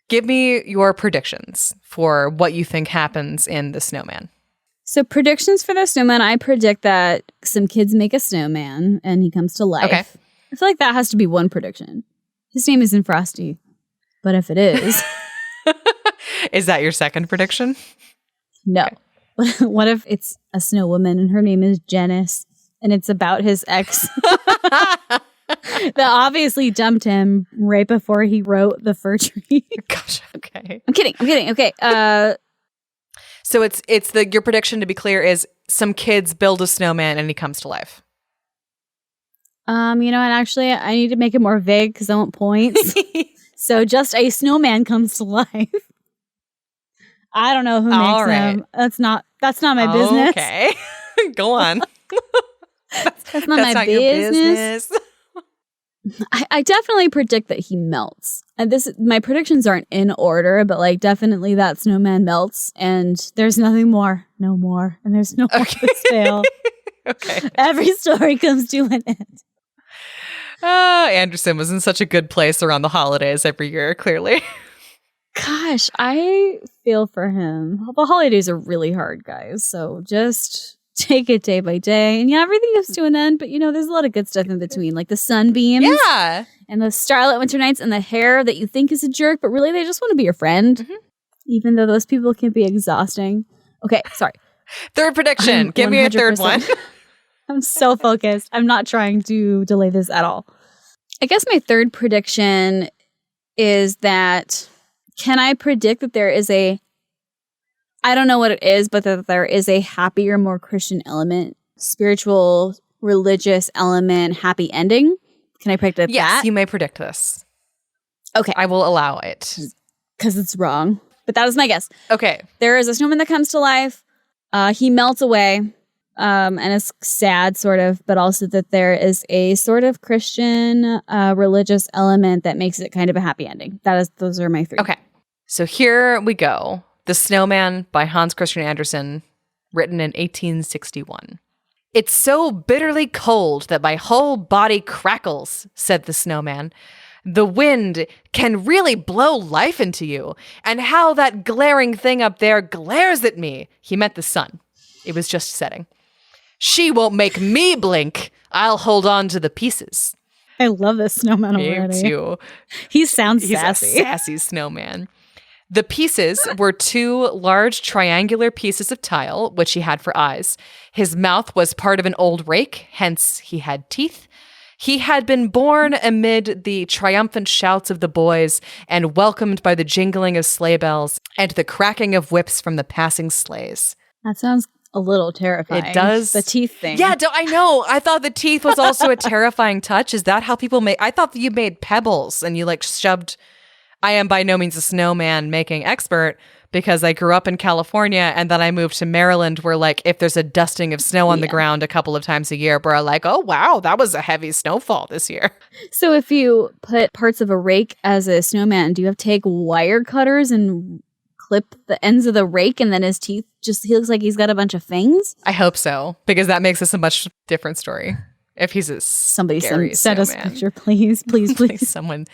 Give me your predictions for what you think happens in The Snowman. So predictions for The Snowman, I predict that some kids make a snowman and he comes to life. Okay. I feel like that has to be one prediction. His name isn't Frosty, but if it is... Is that your second prediction? No. Okay. What if it's a snow woman and her name is Janice and it's about his ex that obviously dumped him right before he wrote The Fir Tree? Gosh, okay. I'm kidding. Okay. So it's your prediction, to be clear, is some kids build a snowman and he comes to life. And actually I need to make it more vague because I want points. So just a snowman comes to life. I don't know who makes them. That's not my business. Okay. Go on. That's not my business. I definitely predict that he melts. And my predictions aren't in order, but like definitely that snowman melts and there's nothing more. No more. And there's no more to this tale. Okay. Every story comes to an end. Andersen was in such a good place around the holidays every year, clearly. Gosh, I feel for him. The holidays are really hard, guys. So just take it day by day. And yeah, everything comes to an end. But, there's a lot of good stuff in between, like the sunbeams. Yeah. And the starlit winter nights and the hair that you think is a jerk, but really they just want to be your friend. Even though those people can be exhausting. Okay, sorry. Third prediction. Give me a third one. I'm so focused. I'm not trying to delay this at all. I guess my third prediction is that... Can I predict that there is I don't know what it is, but that there is a happier, more Christian element, spiritual, religious element, happy ending? Can I predict that? Yes, you may predict this. Okay. I will allow it. Because it's wrong. But that is my guess. Okay. There is a snowman that comes to life. He melts away. and it's sad sort of, but also that there is a sort of Christian religious element that makes it kind of a happy ending. Those are my three. Okay. So here we go. The Snowman by Hans Christian Andersen, written in 1861. "It's so bitterly cold that my whole body crackles," said the Snowman. "The wind can really blow life into you. And how that glaring thing up there glares at me." He meant the sun. It was just setting. "She won't make me blink. I'll hold on to the pieces." I love this snowman Me already. too. He sounds He's sassy. a sassy snowman. The pieces were two large triangular pieces of tile, which he had for eyes. His mouth was part of an old rake, hence he had teeth. He had been born amid the triumphant shouts of the boys and welcomed by the jingling of sleigh bells and the cracking of whips from the passing sleighs. That sounds a little terrifying. It does. The teeth thing. Yeah, I know. I thought the teeth was also a terrifying touch. Is that how people make? I thought that you made pebbles and you like shoved. I am by no means a snowman making expert because I grew up in California and then I moved to Maryland where like if there's a dusting of snow on the ground a couple of times a year, we're like, oh wow, that was a heavy snowfall this year. So if you put parts of a rake as a snowman, do you have to take wire cutters and clip the ends of the rake and then his teeth he looks like he's got a bunch of fangs? I hope so, because that makes us a much different story. If he's a Somebody scary send us a snowman. picture, please. Please. Someone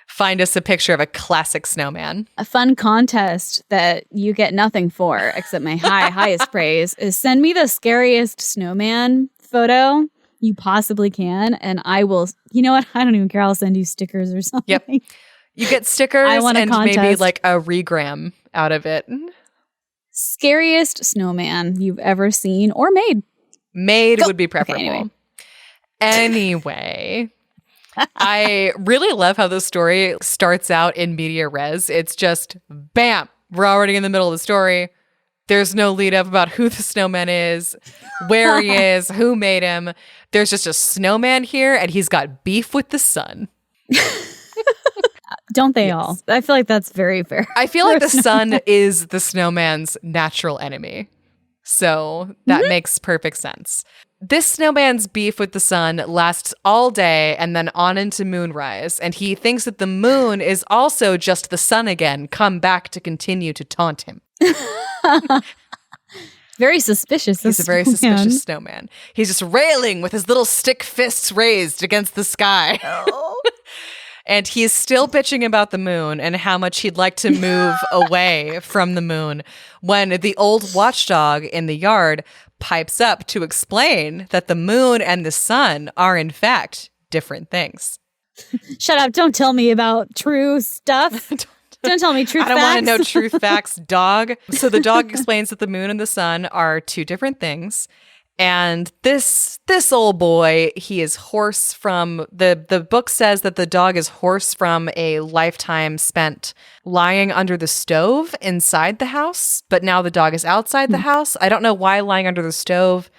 find us a picture of a classic snowman. A fun contest that you get nothing for except my highest praise is send me the scariest snowman photo you possibly can, and I will, you know what? I don't even care. I'll send you stickers or something. Yep. You get stickers I want a and maybe contest. like a regram out of it. Scariest snowman you've ever seen or made. Made Go. would be preferable. Okay, anyway. I really love how the story starts out in media res. It's just, bam, we're already in the middle of the story. There's no lead up about who the snowman is, where he is, who made him. There's just a snowman here, and he's got beef with the sun. Don't they all? I feel like that's very fair. I feel like the sun is the snowman's natural enemy. So that makes perfect sense. This snowman's beef with the sun lasts all day and then on into moonrise, and he thinks that the moon is also just the sun again, come back to continue to taunt him. Very suspicious. He's a very suspicious snowman. He's just railing with his little stick fists raised against the sky. And he's still bitching about the moon and how much he'd like to move away from the moon when the old watchdog in the yard pipes up to explain that the moon and the sun are in fact different things. Shut up. Don't tell me about true stuff. Don't tell me truth I don't facts. want to know truth facts, dog. So the dog explains that the moon and the sun are two different things. And this old boy, he is hoarse from the book says that the dog is hoarse from a lifetime spent lying under the stove inside the house, but now the dog is outside the house. I don't know why lying under the stove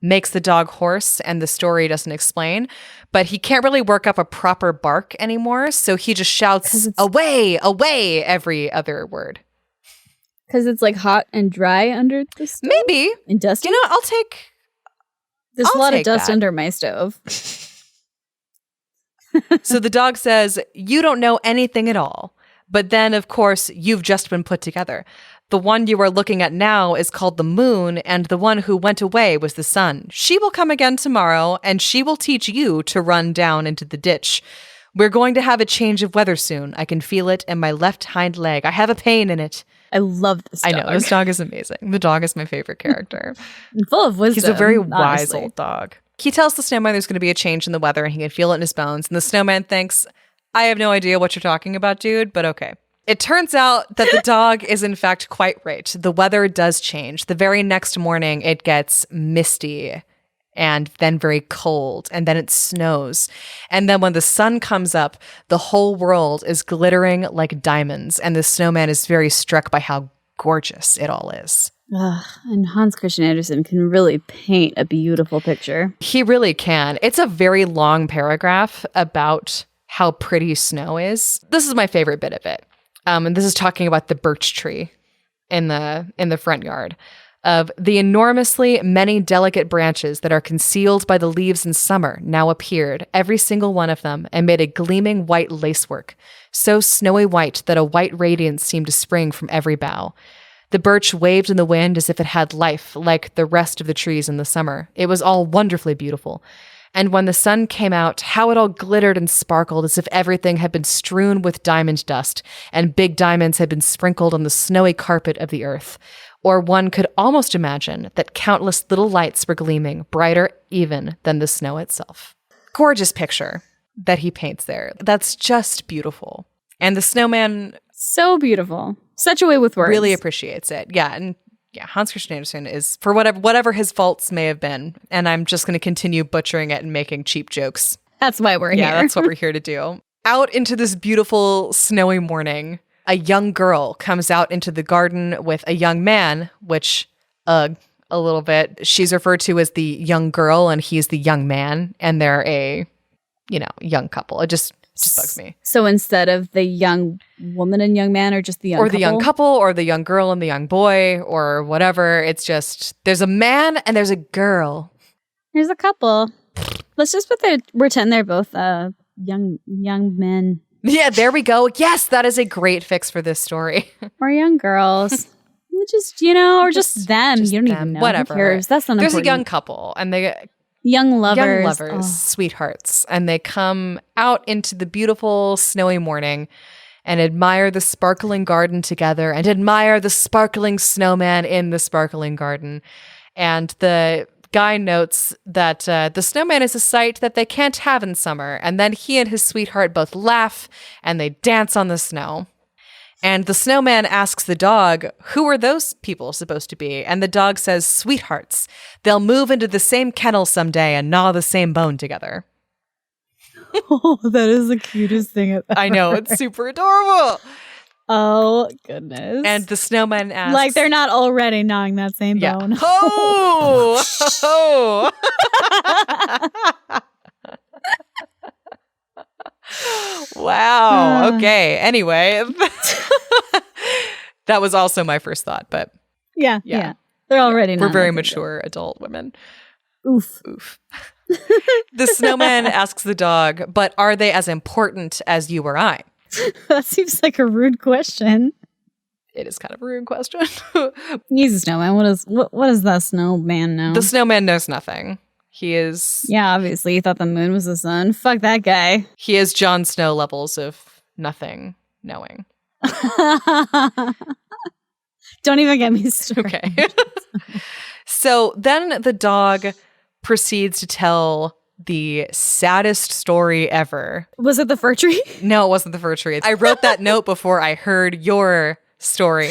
makes the dog hoarse, and the story doesn't explain, but he can't really work up a proper bark anymore, so he just shouts away, away every other word. Because it's like hot and dry under the stove? Maybe. And dusty? You know, There's a lot of take dust that. under my stove. So the dog says, "You don't know anything at all. But then, of course, you've just been put together. The one you are looking at now is called the moon, and the one who went away was the sun. She will come again tomorrow, and she will teach you to run down into the ditch. We're going to have a change of weather soon. I can feel it in my left hind leg. I have a pain in it." I love this dog. I know, this dog is amazing. The dog is my favorite character. And full of wisdom. He's a very wise honestly. old dog. He tells the snowman there's going to be a change in the weather and he can feel it in his bones. And the snowman thinks, I have no idea what you're talking about, dude, but okay. It turns out that the dog is in fact quite right. The weather does change. The very next morning, it gets misty and then very cold, and then it snows. And then when the sun comes up, the whole world is glittering like diamonds, and the snowman is very struck by how gorgeous it all is. And Hans Christian Andersen can really paint a beautiful picture. He really can. It's a very long paragraph about how pretty snow is. This is my favorite bit of it. And this is talking about the birch tree in the front yard. of the enormously many delicate branches that are concealed by the leaves in summer now appeared, every single one of them, and made a gleaming white lacework, so snowy white that a white radiance seemed to spring from every bough. The birch waved in the wind as if it had life, like the rest of the trees in the summer. It was all wonderfully beautiful. And when the sun came out, how it all glittered and sparkled as if everything had been strewn with diamond dust, and big diamonds had been sprinkled on the snowy carpet of the earth. Or one could almost imagine that countless little lights were gleaming, brighter even than the snow itself. Gorgeous picture that he paints there. That's just beautiful. And the snowman... So beautiful. Such a way with words. Really appreciates it. Yeah, and yeah, Hans Christian Andersen is, for whatever his faults may have been, and I'm just going to continue butchering it and making cheap jokes. That's why we're here. Yeah, that's what we're here to do. Out into this beautiful snowy morning, a young girl comes out into the garden with a young man, which, a little bit. She's referred to as the young girl and he's the young man, and they're a, young couple. It just bugs me. So instead of the young woman and young man, or just the young couple? Or the young couple, or the young girl and the young boy, or whatever. It's just, there's a man and there's a girl. There's a couple. Let's just pretend they're both young men. Yeah, there we go. Yes, that is a great fix for this story. Or young girls. Just, or just them. You don't even know. Whatever. Who cares? That's not important. There's a young couple, and they... Young lovers. Sweethearts. And they come out into the beautiful snowy morning and admire the sparkling garden together and admire the sparkling snowman in the sparkling garden. And the guy notes that the snowman is a sight that they can't have in summer. And then he and his sweetheart both laugh and they dance on the snow. And the snowman asks the dog, who are those people supposed to be? And the dog says, sweethearts. They'll move into the same kennel someday and gnaw the same bone together. Oh, that is the cutest thing I've ever I know, it's super adorable. Oh, goodness. And the snowman asks... Like they're not already gnawing that same bone. Oh! Oh! Wow. Okay. Anyway, that was also my first thought, but yeah. They're already we're very mature adult women. Oof. The snowman asks the dog, but are they as important as you or I? That seems like a rude question. It is kind of a rude question. He's a snowman. What does that snowman know? The snowman knows nothing. He is... Yeah, obviously. He thought the moon was the sun. Fuck that guy. He is Jon Snow levels of nothing knowing. Don't even get me started. Okay. So then the dog proceeds to tell the saddest story ever. Was it the fir tree? No, it wasn't the fir tree. I wrote that note before I heard your story.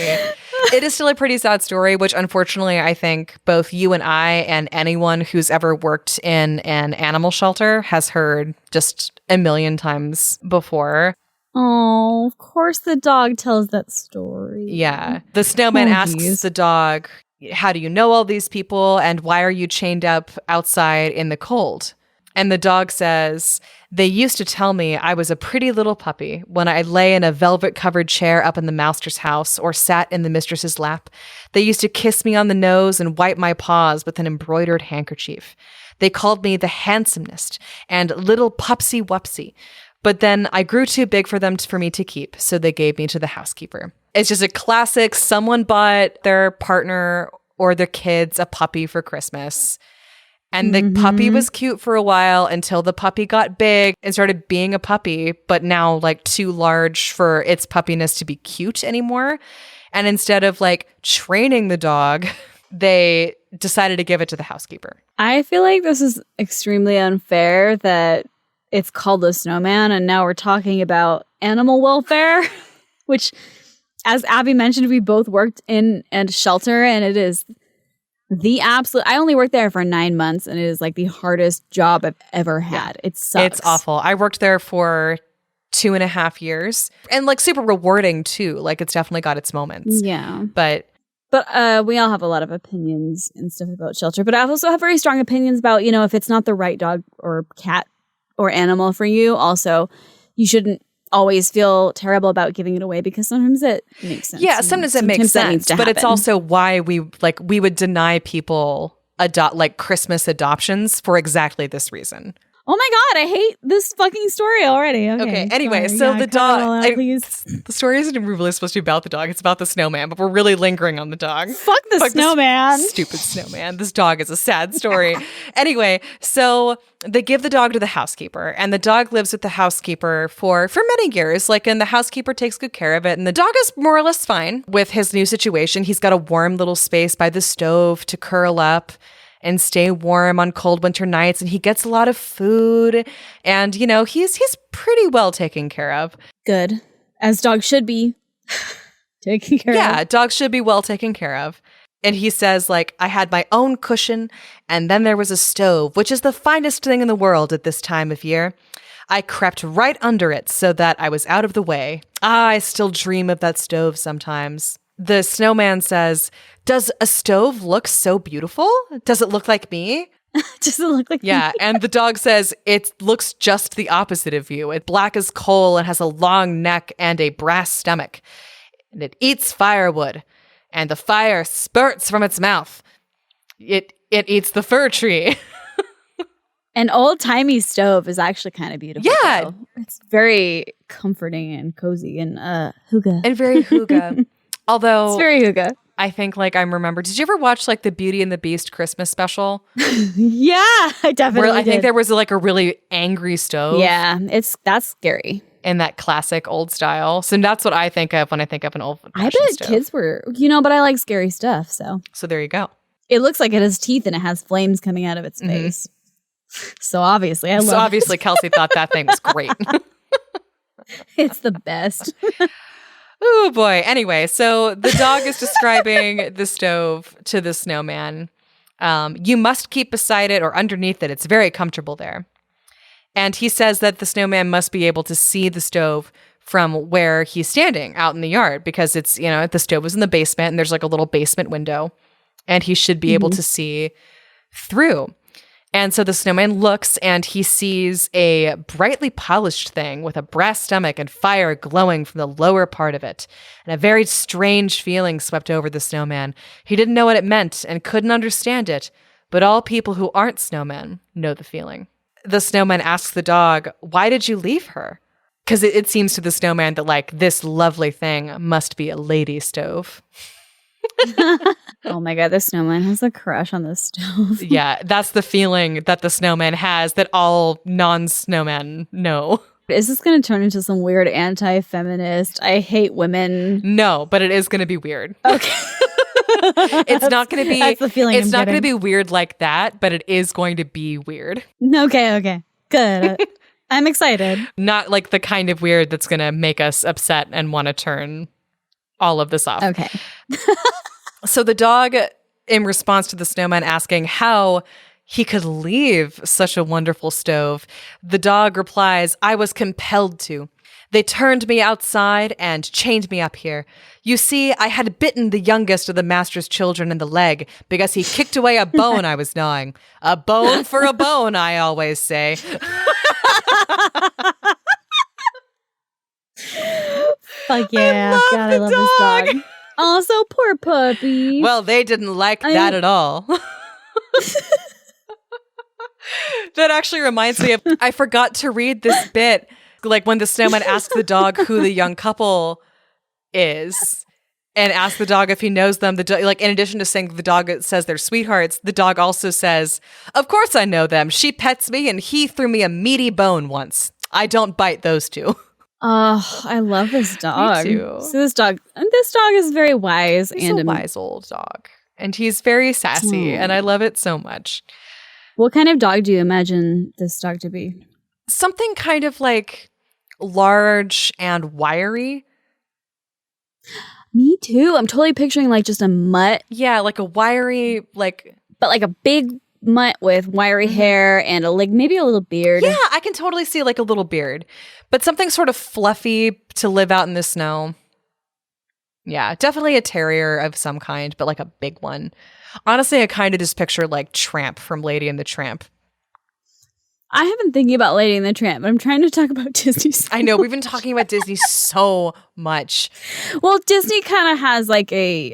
It is still a pretty sad story, which unfortunately I think both you and I and anyone who's ever worked in an animal shelter has heard just a million times before. Oh, of course the dog tells that story. Yeah. The snowman asks the dog, how do you know all these people and why are you chained up outside in the cold? And the dog says, they used to tell me I was a pretty little puppy when I lay in a velvet-covered chair up in the master's house or sat in the mistress's lap. They used to kiss me on the nose and wipe my paws with an embroidered handkerchief. They called me the handsomest and little pupsy wupsy. But then I grew too big for them for me to keep, so they gave me to the housekeeper. It's just a classic, someone bought their partner or their kids a puppy for Christmas. And the puppy was cute for a while until the puppy got big and started being a puppy, but now like too large for its puppiness to be cute anymore. And instead of like training the dog, they decided to give it to the housekeeper. I feel like this is extremely unfair that it's called the snowman and now we're talking about animal welfare, which, as Abbie mentioned, we both worked in a shelter and it is the absolute... I only worked there for 9 months and it is like the hardest job I've ever had. It sucks. It's awful. I worked there for 2.5 years and like super rewarding too. Like it's definitely got its moments. Yeah. But we all have a lot of opinions and stuff about shelter, but I also have very strong opinions about, if it's not the right dog or cat or animal for you, also you shouldn't always feel terrible about giving it away because sometimes it makes sense. Yeah, sometimes it makes sense, but it's also why we would deny people Christmas adoptions for exactly this reason. Oh my God, I hate this fucking story already. Okay, anyway, so the dog, the story isn't really supposed to be about the dog. It's about the snowman, but we're really lingering on the dog. Fuck the snowman. Stupid snowman. This dog is a sad story. Anyway, so they give the dog to the housekeeper, and the dog lives with the housekeeper for many years. And the housekeeper takes good care of it, and the dog is more or less fine with his new situation. He's got a warm little space by the stove to curl up and stay warm on cold winter nights, and he gets a lot of food, and he's pretty well taken care of. Good, as dogs should be taken care of. Yeah, dogs should be well taken care of. And he says, I had my own cushion, and then there was a stove, which is the finest thing in the world at this time of year. I crept right under it so that I was out of the way. I still dream of that stove sometimes. The snowman says, does a stove look so beautiful? Does it look like me? Does it look like me? And the dog says, it looks just the opposite of you. It's black as coal and has a long neck and a brass stomach. And it eats firewood, and the fire spurts from its mouth. It eats the fir tree. An old-timey stove is actually kind of beautiful. Yeah. Though. It's very comforting and cozy and hygge. And very hygge. Although it's very hygge. I think I remember. Did you ever watch the Beauty and the Beast Christmas special? Yeah, I definitely did. I think there was a really angry stove. Yeah, that's scary. In that classic old style. So that's what I think of when I think of an old I bet stove. Kids were, but I like scary stuff. So there you go. It looks like it has teeth and it has flames coming out of its face. So obviously Kelsey thought that thing was great. It's the best. Oh boy. Anyway, so the dog is describing the stove to the snowman. You must keep beside it or underneath it. It's very comfortable there. And he says that the snowman must be able to see the stove from where he's standing out in the yard because it's, the stove is in the basement and there's a little basement window and he should be able to see through. And so the snowman looks and he sees a brightly polished thing with a brass stomach and fire glowing from the lower part of it. And a very strange feeling swept over the snowman. He didn't know what it meant and couldn't understand it, but all people who aren't snowmen know the feeling. The snowman asks the dog, why did you leave her? Because it seems to the snowman that this lovely thing must be a lady stove. Oh my God, the snowman has a crush on the stove. Yeah, that's the feeling that the snowman has that all non-snowmen know. Is this going to turn into some weird anti-feminist, I hate women? No, but it is going to be weird. Okay. It's not going to be. That's the feeling. It's not going to be weird like that, but it is going to be weird. Okay. Good. I'm excited. Not the kind of weird that's going to make us upset and want to turn all of this off. Okay. So the dog, in response to the snowman asking how he could leave such a wonderful stove, the dog replies, I was compelled to. They turned me outside and chained me up here. You see, I had bitten the youngest of the master's children in the leg because he kicked away a bone I was gnawing. A bone for a bone, I always say. Fuck yeah. I love this dog. Also, poor puppy. Well, they didn't like that at all. That actually reminds me of, I forgot to read this bit, when the snowman asks the dog who the young couple is and asks the dog if he knows them. In addition to saying the dog says they're sweethearts, the dog also says, of course I know them. She pets me and he threw me a meaty bone once. I don't bite those two. Oh, I love this dog. Me too. So this dog is very wise. He's a wise old dog. And he's very sassy, and I love it so much. What kind of dog do you imagine this dog to be? Something kind of large and wiry. Me too. I'm totally picturing just a mutt. Yeah, a wiry, but a big mutt with wiry hair and maybe a little beard. Yeah, I can totally see a little beard, but something sort of fluffy to live out in the snow. Yeah, definitely a terrier of some kind, but a big one. Honestly, I kind of just picture Tramp from Lady and the Tramp. I have been thinking about Lady and the Tramp, but I'm trying to talk about Disney. I know, we've been talking about Disney so much. Well, Disney kind of has like a,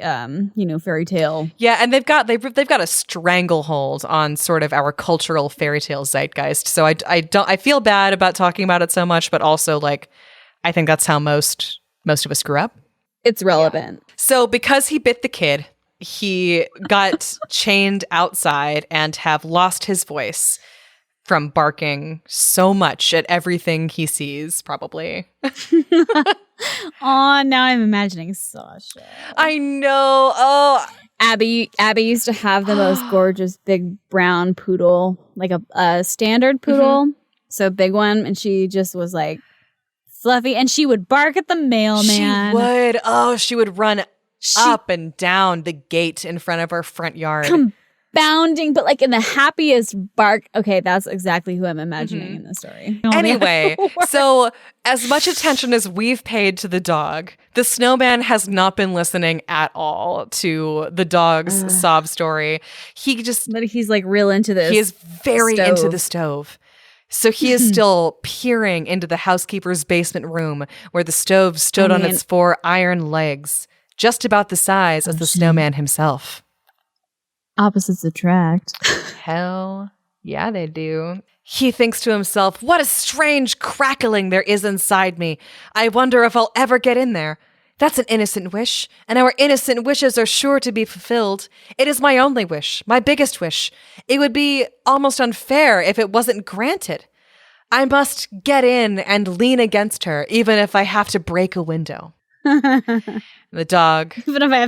fairy tale. Yeah, and they've got a stranglehold on sort of our cultural fairy tale zeitgeist. So I feel bad about talking about it so much, but also like I think that's how most of us grew up. It's relevant. Yeah. So because he bit the kid, he got chained outside and have lost his voice from barking so much at everything he sees, probably. Oh, now I'm imagining Sasha. I know. Oh, Abbie used to have the most gorgeous big brown poodle, like a standard poodle, so big one, and she just was like fluffy, and she would bark at the mailman. She would. Oh, she would run up and down the gate in front of our front yard. Bounding, but like in the happiest bark. Okay, that's exactly who I'm imagining in the story. Anyway, so as much attention as we've paid to the dog, the snowman has not been listening at all to the dog's sob story. But he's like real into this. He is very into the stove. So he is still peering into the housekeeper's basement room where the stove stood on its 4 iron legs, just about the size as the snowman himself. Opposites attract. Hell yeah, they do. He thinks to himself, what a strange crackling there is inside me. I wonder if I'll ever get in there. That's an innocent wish, and our innocent wishes are sure to be fulfilled. It is my only wish, my biggest wish. It would be almost unfair if it wasn't granted. I must get in and lean against her, even if I have to break a window. The dog. Even if I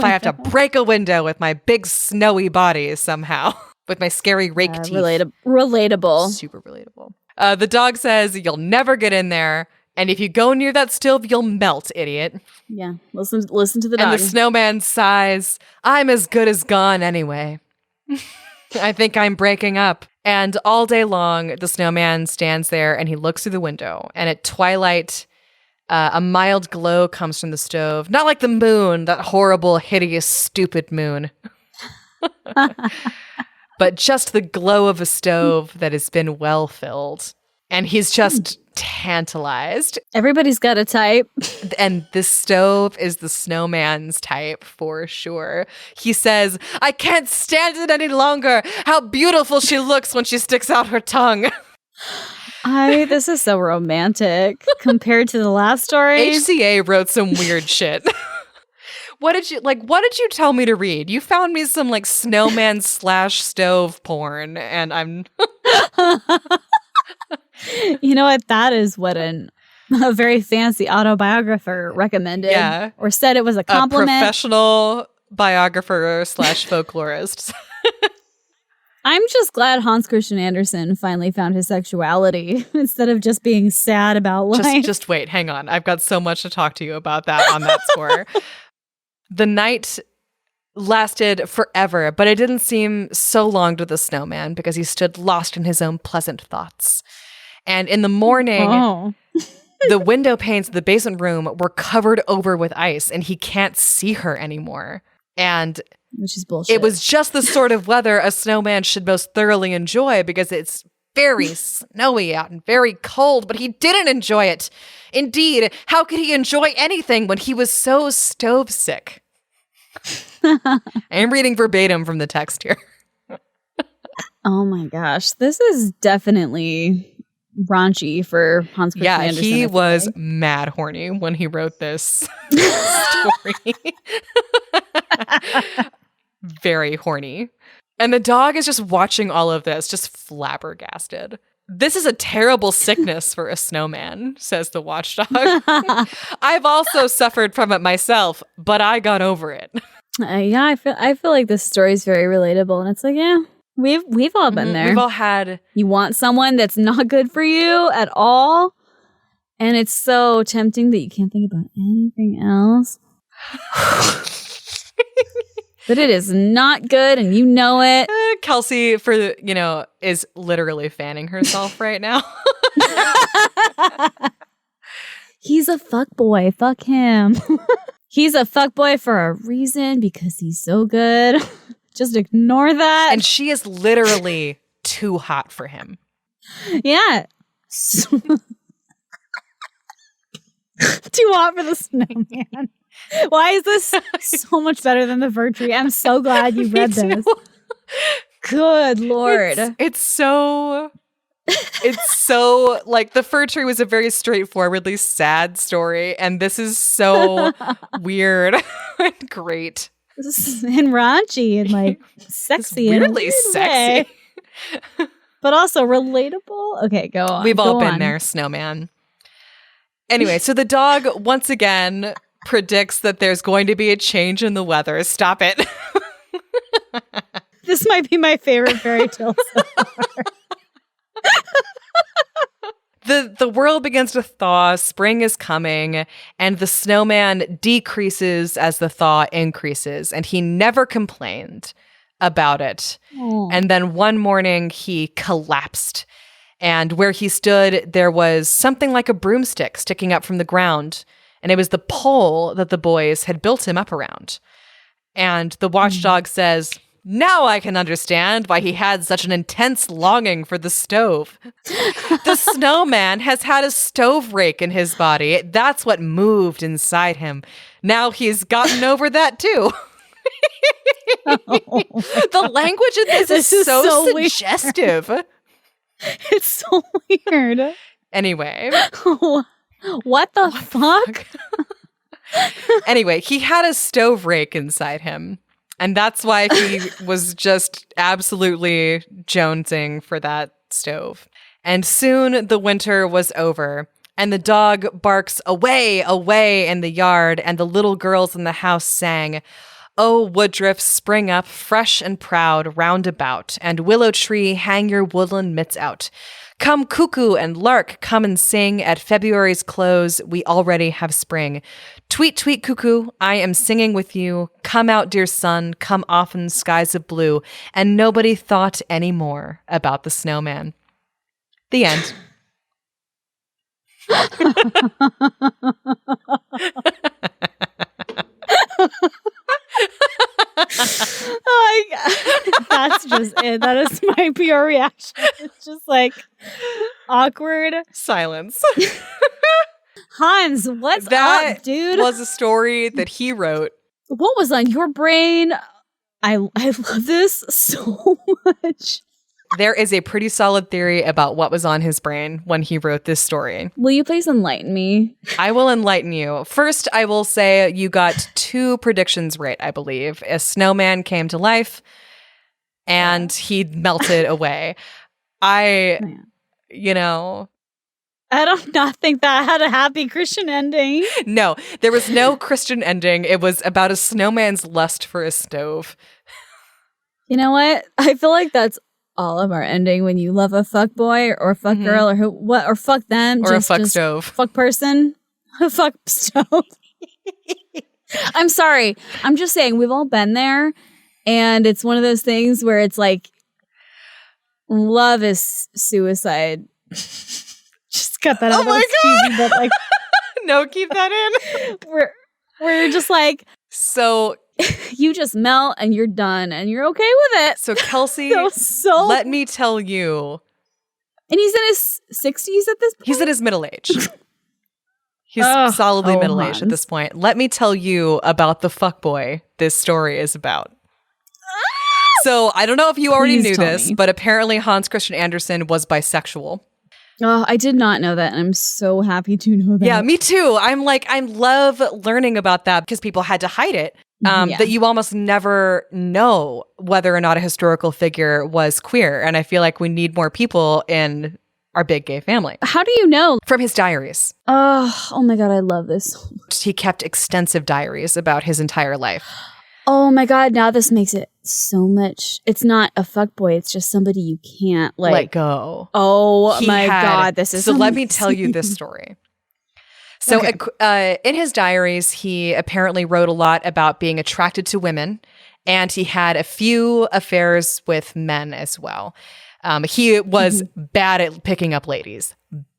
have to break a window with my big snowy body somehow. With my scary rake teeth. Relatable. Super relatable. The dog says, you'll never get in there. And if you go near that stove, you'll melt, idiot. Yeah. Listen to the dog. And the snowman sighs, I'm as good as gone anyway. I think I'm breaking up. And all day long, the snowman stands there and he looks through the window. And at twilight, a mild glow comes from the stove. Not like the moon, that horrible, hideous, stupid moon. But just the glow of a stove that has been well filled. And he's just tantalized. Everybody's got a type. And the stove is the snowman's type for sure. He says, I can't stand it any longer. How beautiful she looks when she sticks out her tongue. This is so romantic compared to the last story. HCA wrote some weird shit. What did you tell me to read? You found me some like snowman / stove porn, and I'm You know what? That is what a very fancy autobiographer recommended. Yeah. Or said it was a compliment. A professional biographer / folklorist. I'm just glad Hans Christian Andersen finally found his sexuality instead of just being sad about life. Just wait, hang on. I've got so much to talk to you about that on that score. The night lasted forever, but it didn't seem so long to the snowman because he stood lost in his own pleasant thoughts. And in the morning, the window panes of the basement room were covered over with ice and he can't see her anymore. And which is bullshit. It was just the sort of weather a snowman should most thoroughly enjoy because it's very snowy out and very cold, but he didn't enjoy it. Indeed, how could he enjoy anything when he was so stove sick? I'm reading verbatim from the text here. Oh my gosh. This is definitely raunchy for Hans Christian Andersen. Yeah, he was mad horny when he wrote this story. Very horny. And the dog is just watching all of this, just flabbergasted. This is a terrible sickness for a snowman, says the watchdog. I've also suffered from it myself, but I got over it. Yeah, I feel like this story is very relatable, and it's like, yeah, we've all been there. We've all had. You want someone that's not good for you at all, and it's so tempting that you can't think about anything else. But it is not good, and you know it. Kelsey, is literally fanning herself right now. He's a fuckboy. Fuck him. He's a fuckboy for a reason because he's so good. Just ignore that. And she is literally too hot for him. Yeah. Too hot for the snowman. Why is this so much better than the Fir Tree? I'm so glad you read this. Good Lord. It's so like the Fir Tree was a very straightforwardly sad story, and this is so weird and great. And raunchy and like sexy. It's weirdly sexy. But also relatable. Okay, go on. We've all been there, Snowman. Anyway, so the dog once again predicts that there's going to be a change in the weather. Stop it. This might be my favorite fairy tale so far. The world begins to thaw, spring is coming, and the snowman decreases as the thaw increases, and he never complained about it. Aww. And then one morning he collapsed, and where he stood, there was something like a broomstick sticking up from the ground, and it was the pole that the boys had built him up around. And the watchdog says, "Now I can understand why he had such an intense longing for the stove. The snowman has had a stove rake in his body. That's what moved inside him. Now he's gotten over that too." The language in this is so suggestive. Weird. It's so weird. Anyway. What the fuck? Anyway, he had a stove rake inside him. And that's why he was just absolutely jonesing for that stove. And soon the winter was over, and the dog barks away, away in the yard, and the little girls in the house sang, "Oh, woodruff, spring up, fresh and proud, round about, and willow tree, hang your woodland mitts out. Come cuckoo and lark, come and sing. At February's close, we already have spring. Tweet, tweet, cuckoo, I am singing with you. Come out, dear sun, come often, skies of blue." And nobody thought any more about the snowman. The end. Oh my God. That's just it. That is my pure reaction. It's just like awkward Silence. Hans, what's That up, dude? was a story that he wrote. What was on your brain? I love this so much. There is a pretty solid theory about what was on his brain when he wrote this story. Will you please enlighten me? I will enlighten you. First, I will say you got 2 predictions right, I believe. A snowman came to life and he melted away. I don't not think that had a happy Christian ending. No, there was no Christian ending. It was about a snowman's lust for a stove. You know what? I feel like that's all of our ending when you love a fuck boy or fuck girl or fuck them or just, a fuck stove, fuck person, a fuck stove. I'm sorry. I'm just saying we've all been there, and it's one of those things where it's like love is suicide. Just cut that out. Oh my God. Cheesy, but like no, keep that in. We're just like so. You just melt and you're done and you're okay with it. So Kelsey, so let me tell you. And he's in his 60s at this point? He's in his middle age. He's solidly middle-aged at this point. Let me tell you about the fuckboy this story is about. So I don't know if you already knew this, but apparently Hans Christian Andersen was bisexual. Oh, I did not know that, and I'm so happy to know that. Yeah, me too. I love learning about that because people had to hide it. That you almost never know whether or not a historical figure was queer. And I feel like we need more people in our big gay family. How do you know? From his diaries. Oh my God, I love this. He kept extensive diaries about his entire life. Oh my God, now this makes it so much. It's not a fuckboy, it's just somebody you can't let go. Oh my God, this is so amazing. Let me tell you this story. So in his diaries, he apparently wrote a lot about being attracted to women, and he had a few affairs with men as well. He was bad at picking up ladies.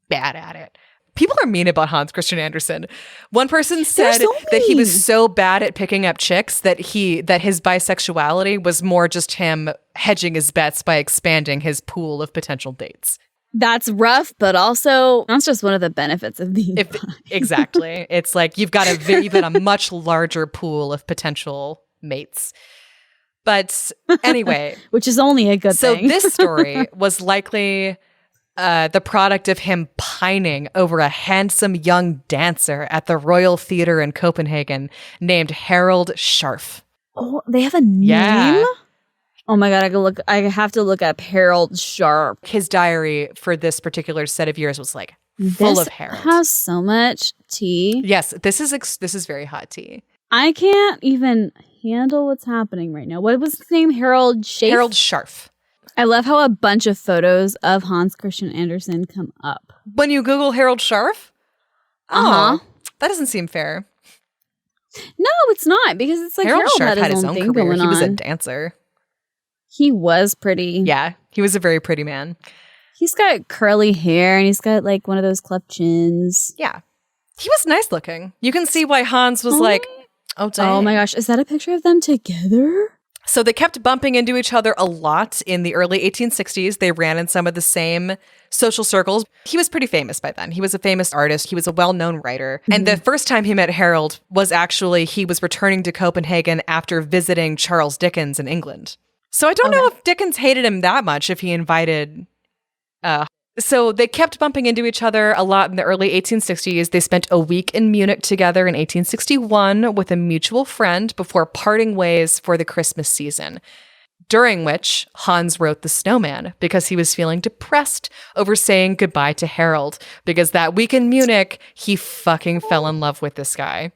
Bad at it. People are mean about Hans Christian Andersen. One person said that he was so bad at picking up chicks that his bisexuality was more just him hedging his bets by expanding his pool of potential dates. That's rough, but also that's just one of the benefits of being bi. Exactly. It's like you've got a much larger pool of potential mates. But anyway. Which is only a good thing. So this story was likely the product of him pining over a handsome young dancer at the Royal Theatre in Copenhagen named Harold Scharf. Oh, they have a name? Yeah. Oh my God, I have to look up Harold Scharf. His diary for this particular set of years was like full of Harold. This has so much tea. Yes, this is very hot tea. I can't even handle what's happening right now. What was his name? Harold Scharf? Harold Scharf. I love how a bunch of photos of Hans Christian Andersen come up. When you Google Harold Scharf? Oh, that doesn't seem fair. No, it's not, because it's like Harold Scharf had his own thing career. going on. He was a dancer. He was pretty. Yeah, he was a very pretty man. He's got curly hair and he's got like one of those cleft chins. Yeah. He was nice looking. You can see why Hans was like, oh, dang. Oh my gosh. Is that a picture of them together? So they kept bumping into each other a lot in the early 1860s. They ran in some of the same social circles. He was pretty famous by then. He was a famous artist. He was a well-known writer. Mm-hmm. And the first time he met Harold was actually he was returning to Copenhagen after visiting Charles Dickens in England. So I don't know if Dickens hated him that much if he invited. So they kept bumping into each other a lot in the early 1860s. They spent a week in Munich together in 1861 with a mutual friend before parting ways for the Christmas season, during which Hans wrote The Snowman because he was feeling depressed over saying goodbye to Harold, because that week in Munich, he fucking fell in love with this guy.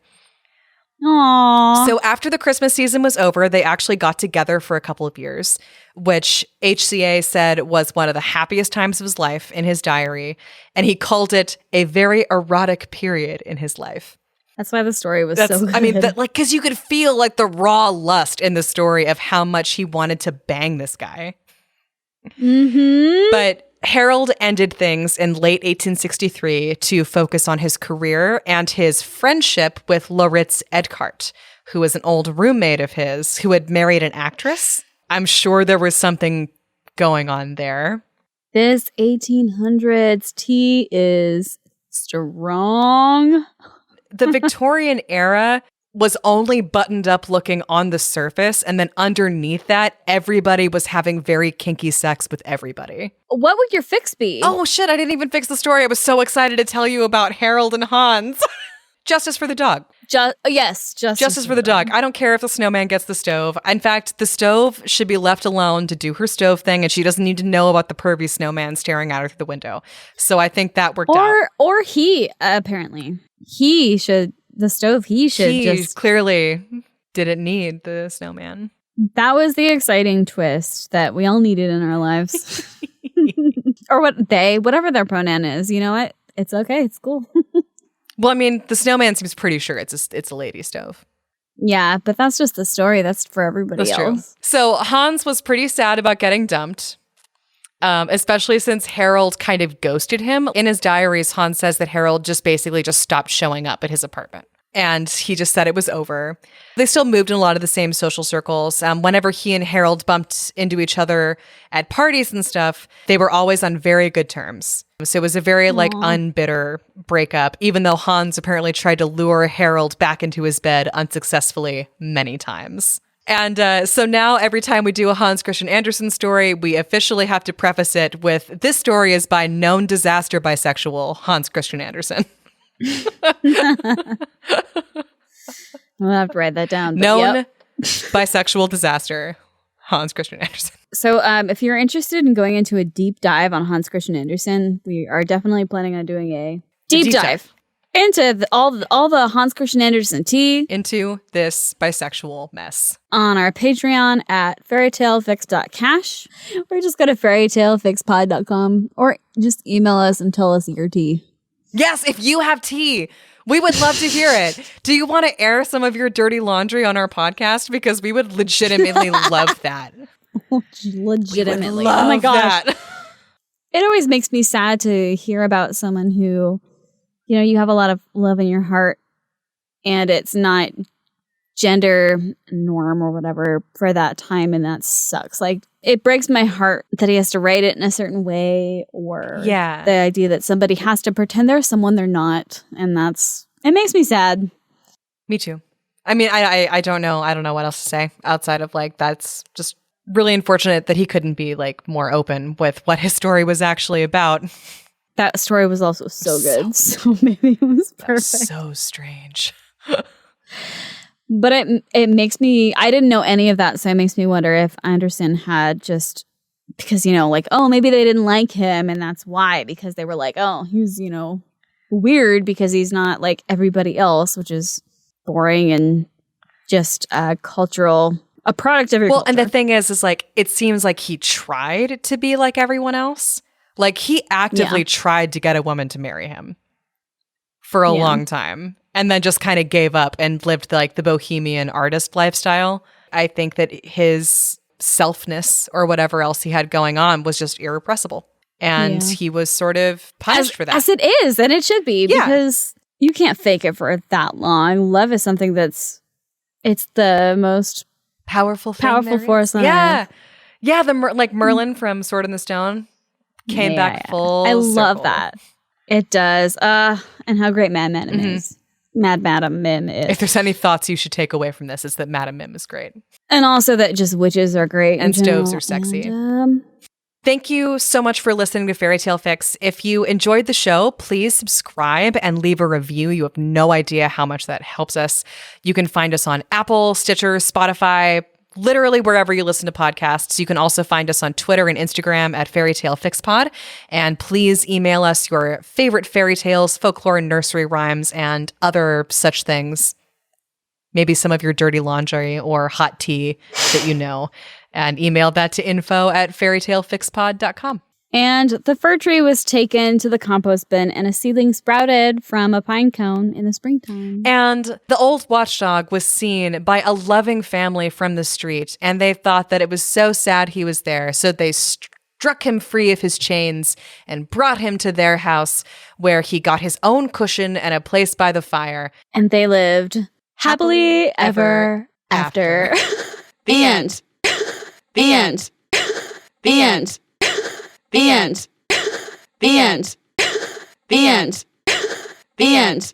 Aww. So after the Christmas season was over, they actually got together for a couple of years, which HCA said was one of the happiest times of his life in his diary. And he called it a very erotic period in his life. That's why the story was so good. I mean, because you could feel like the raw lust in the story of how much he wanted to bang this guy. Mm-hmm. But Harold ended things in late 1863 to focus on his career and his friendship with Lauritz Edgart, who was an old roommate of his who had married an actress. I'm sure there was something going on there. This 1800s tea is strong. The Victorian era was only buttoned up looking on the surface, and then underneath that, everybody was having very kinky sex with everybody. What would your fix be? Oh shit, I didn't even fix the story. I was so excited to tell you about Harold and Hans. Justice for the dog. Yes, justice for the dog. I don't care if the snowman gets the stove. In fact, the stove should be left alone to do her stove thing, and she doesn't need to know about the pervy snowman staring at her through the window. So I think that worked out. Or he, apparently. He should just clearly didn't need the snowman. That was the exciting twist that we all needed in our lives. Or whatever their pronoun is. You know what? It's okay. It's cool. Well, I mean, the snowman seems pretty sure it's a lady stove. Yeah, but that's just the story. That's for everybody else. True. So Hans was pretty sad about getting dumped. Especially since Harold kind of ghosted him. In his diaries, Hans says that Harold just stopped showing up at his apartment. And he just said it was over. They still moved in a lot of the same social circles. Whenever he and Harold bumped into each other at parties and stuff, they were always on very good terms. So it was a very unbitter breakup, even though Hans apparently tried to lure Harold back into his bed unsuccessfully many times. And so now every time we do a Hans Christian Andersen story, we officially have to preface it with, this story is by known disaster bisexual Hans Christian Andersen. I'll have to write that down. Known bisexual disaster Hans Christian Andersen. So if you're interested in going into a deep dive on Hans Christian Andersen, we are definitely planning on doing a deep dive. Into all the Hans Christian Andersen tea. Into this bisexual mess. On our Patreon at fairytalefix.cash. Or just go to fairytalefixpod.com. Or just email us and tell us your tea. Yes, if you have tea, we would love to hear it. Do you want to air some of your dirty laundry on our podcast? Because we would legitimately love that. Legitimately. Oh my gosh. That. It always makes me sad to hear about someone who, you know, you have a lot of love in your heart and it's not gender norm or whatever for that time, and that sucks. Like, it breaks my heart that he has to write it in a certain way, or the idea that somebody has to pretend they're someone they're not, and it makes me sad. Me too. I mean, I don't know. I don't know what else to say outside of like, that's just really unfortunate that he couldn't be like more open with what his story was actually about. That story was also so good. So maybe it was perfect. So strange. But it makes me, I didn't know any of that, so it makes me wonder if Andersen had just, because, like, oh, maybe they didn't like him, and that's why, because they were like, oh, he's, weird because he's not like everybody else, which is boring and just a product of your culture. And the thing is like, it seems like he tried to be like everyone else. Like, he actively tried to get a woman to marry him for a long time, and then just kind of gave up and lived like the bohemian artist lifestyle. I think that his selfness or whatever else he had going on was just irrepressible. And he was sort of punished for that. As it is, and it should be, because you can't fake it for that long. Love is something it's the most powerful force on earth. earth. Yeah, like Merlin from Sword in the Stone came back full I love circle. that. It does. And how great Mad Madam is. Mad Madam Mim is. If there's any thoughts you should take away from this, is that Madam Mim is great. And also that just witches are great. And stoves are sexy. Thank you so much for listening to Fairy Tale Fix. If you enjoyed the show, please subscribe and leave a review. You have no idea how much that helps us. You can find us on Apple, Stitcher, Spotify, literally wherever you listen to podcasts. You can also find us on Twitter and Instagram at Fairy Tale Fix Pod. And please email us your favorite fairy tales, folklore, and nursery rhymes, and other such things. Maybe some of your dirty laundry or hot tea that you know. And email that to info@fairytalefixpod.com. And the fir tree was taken to the compost bin, and a seedling sprouted from a pine cone in the springtime. And the old watchdog was seen by a loving family from the street, and they thought that it was so sad he was there, so they struck him free of his chains and brought him to their house, where he got his own cushion and a place by the fire. And they lived happily ever after. The end. The end. The end. The end. The end. The end. The end.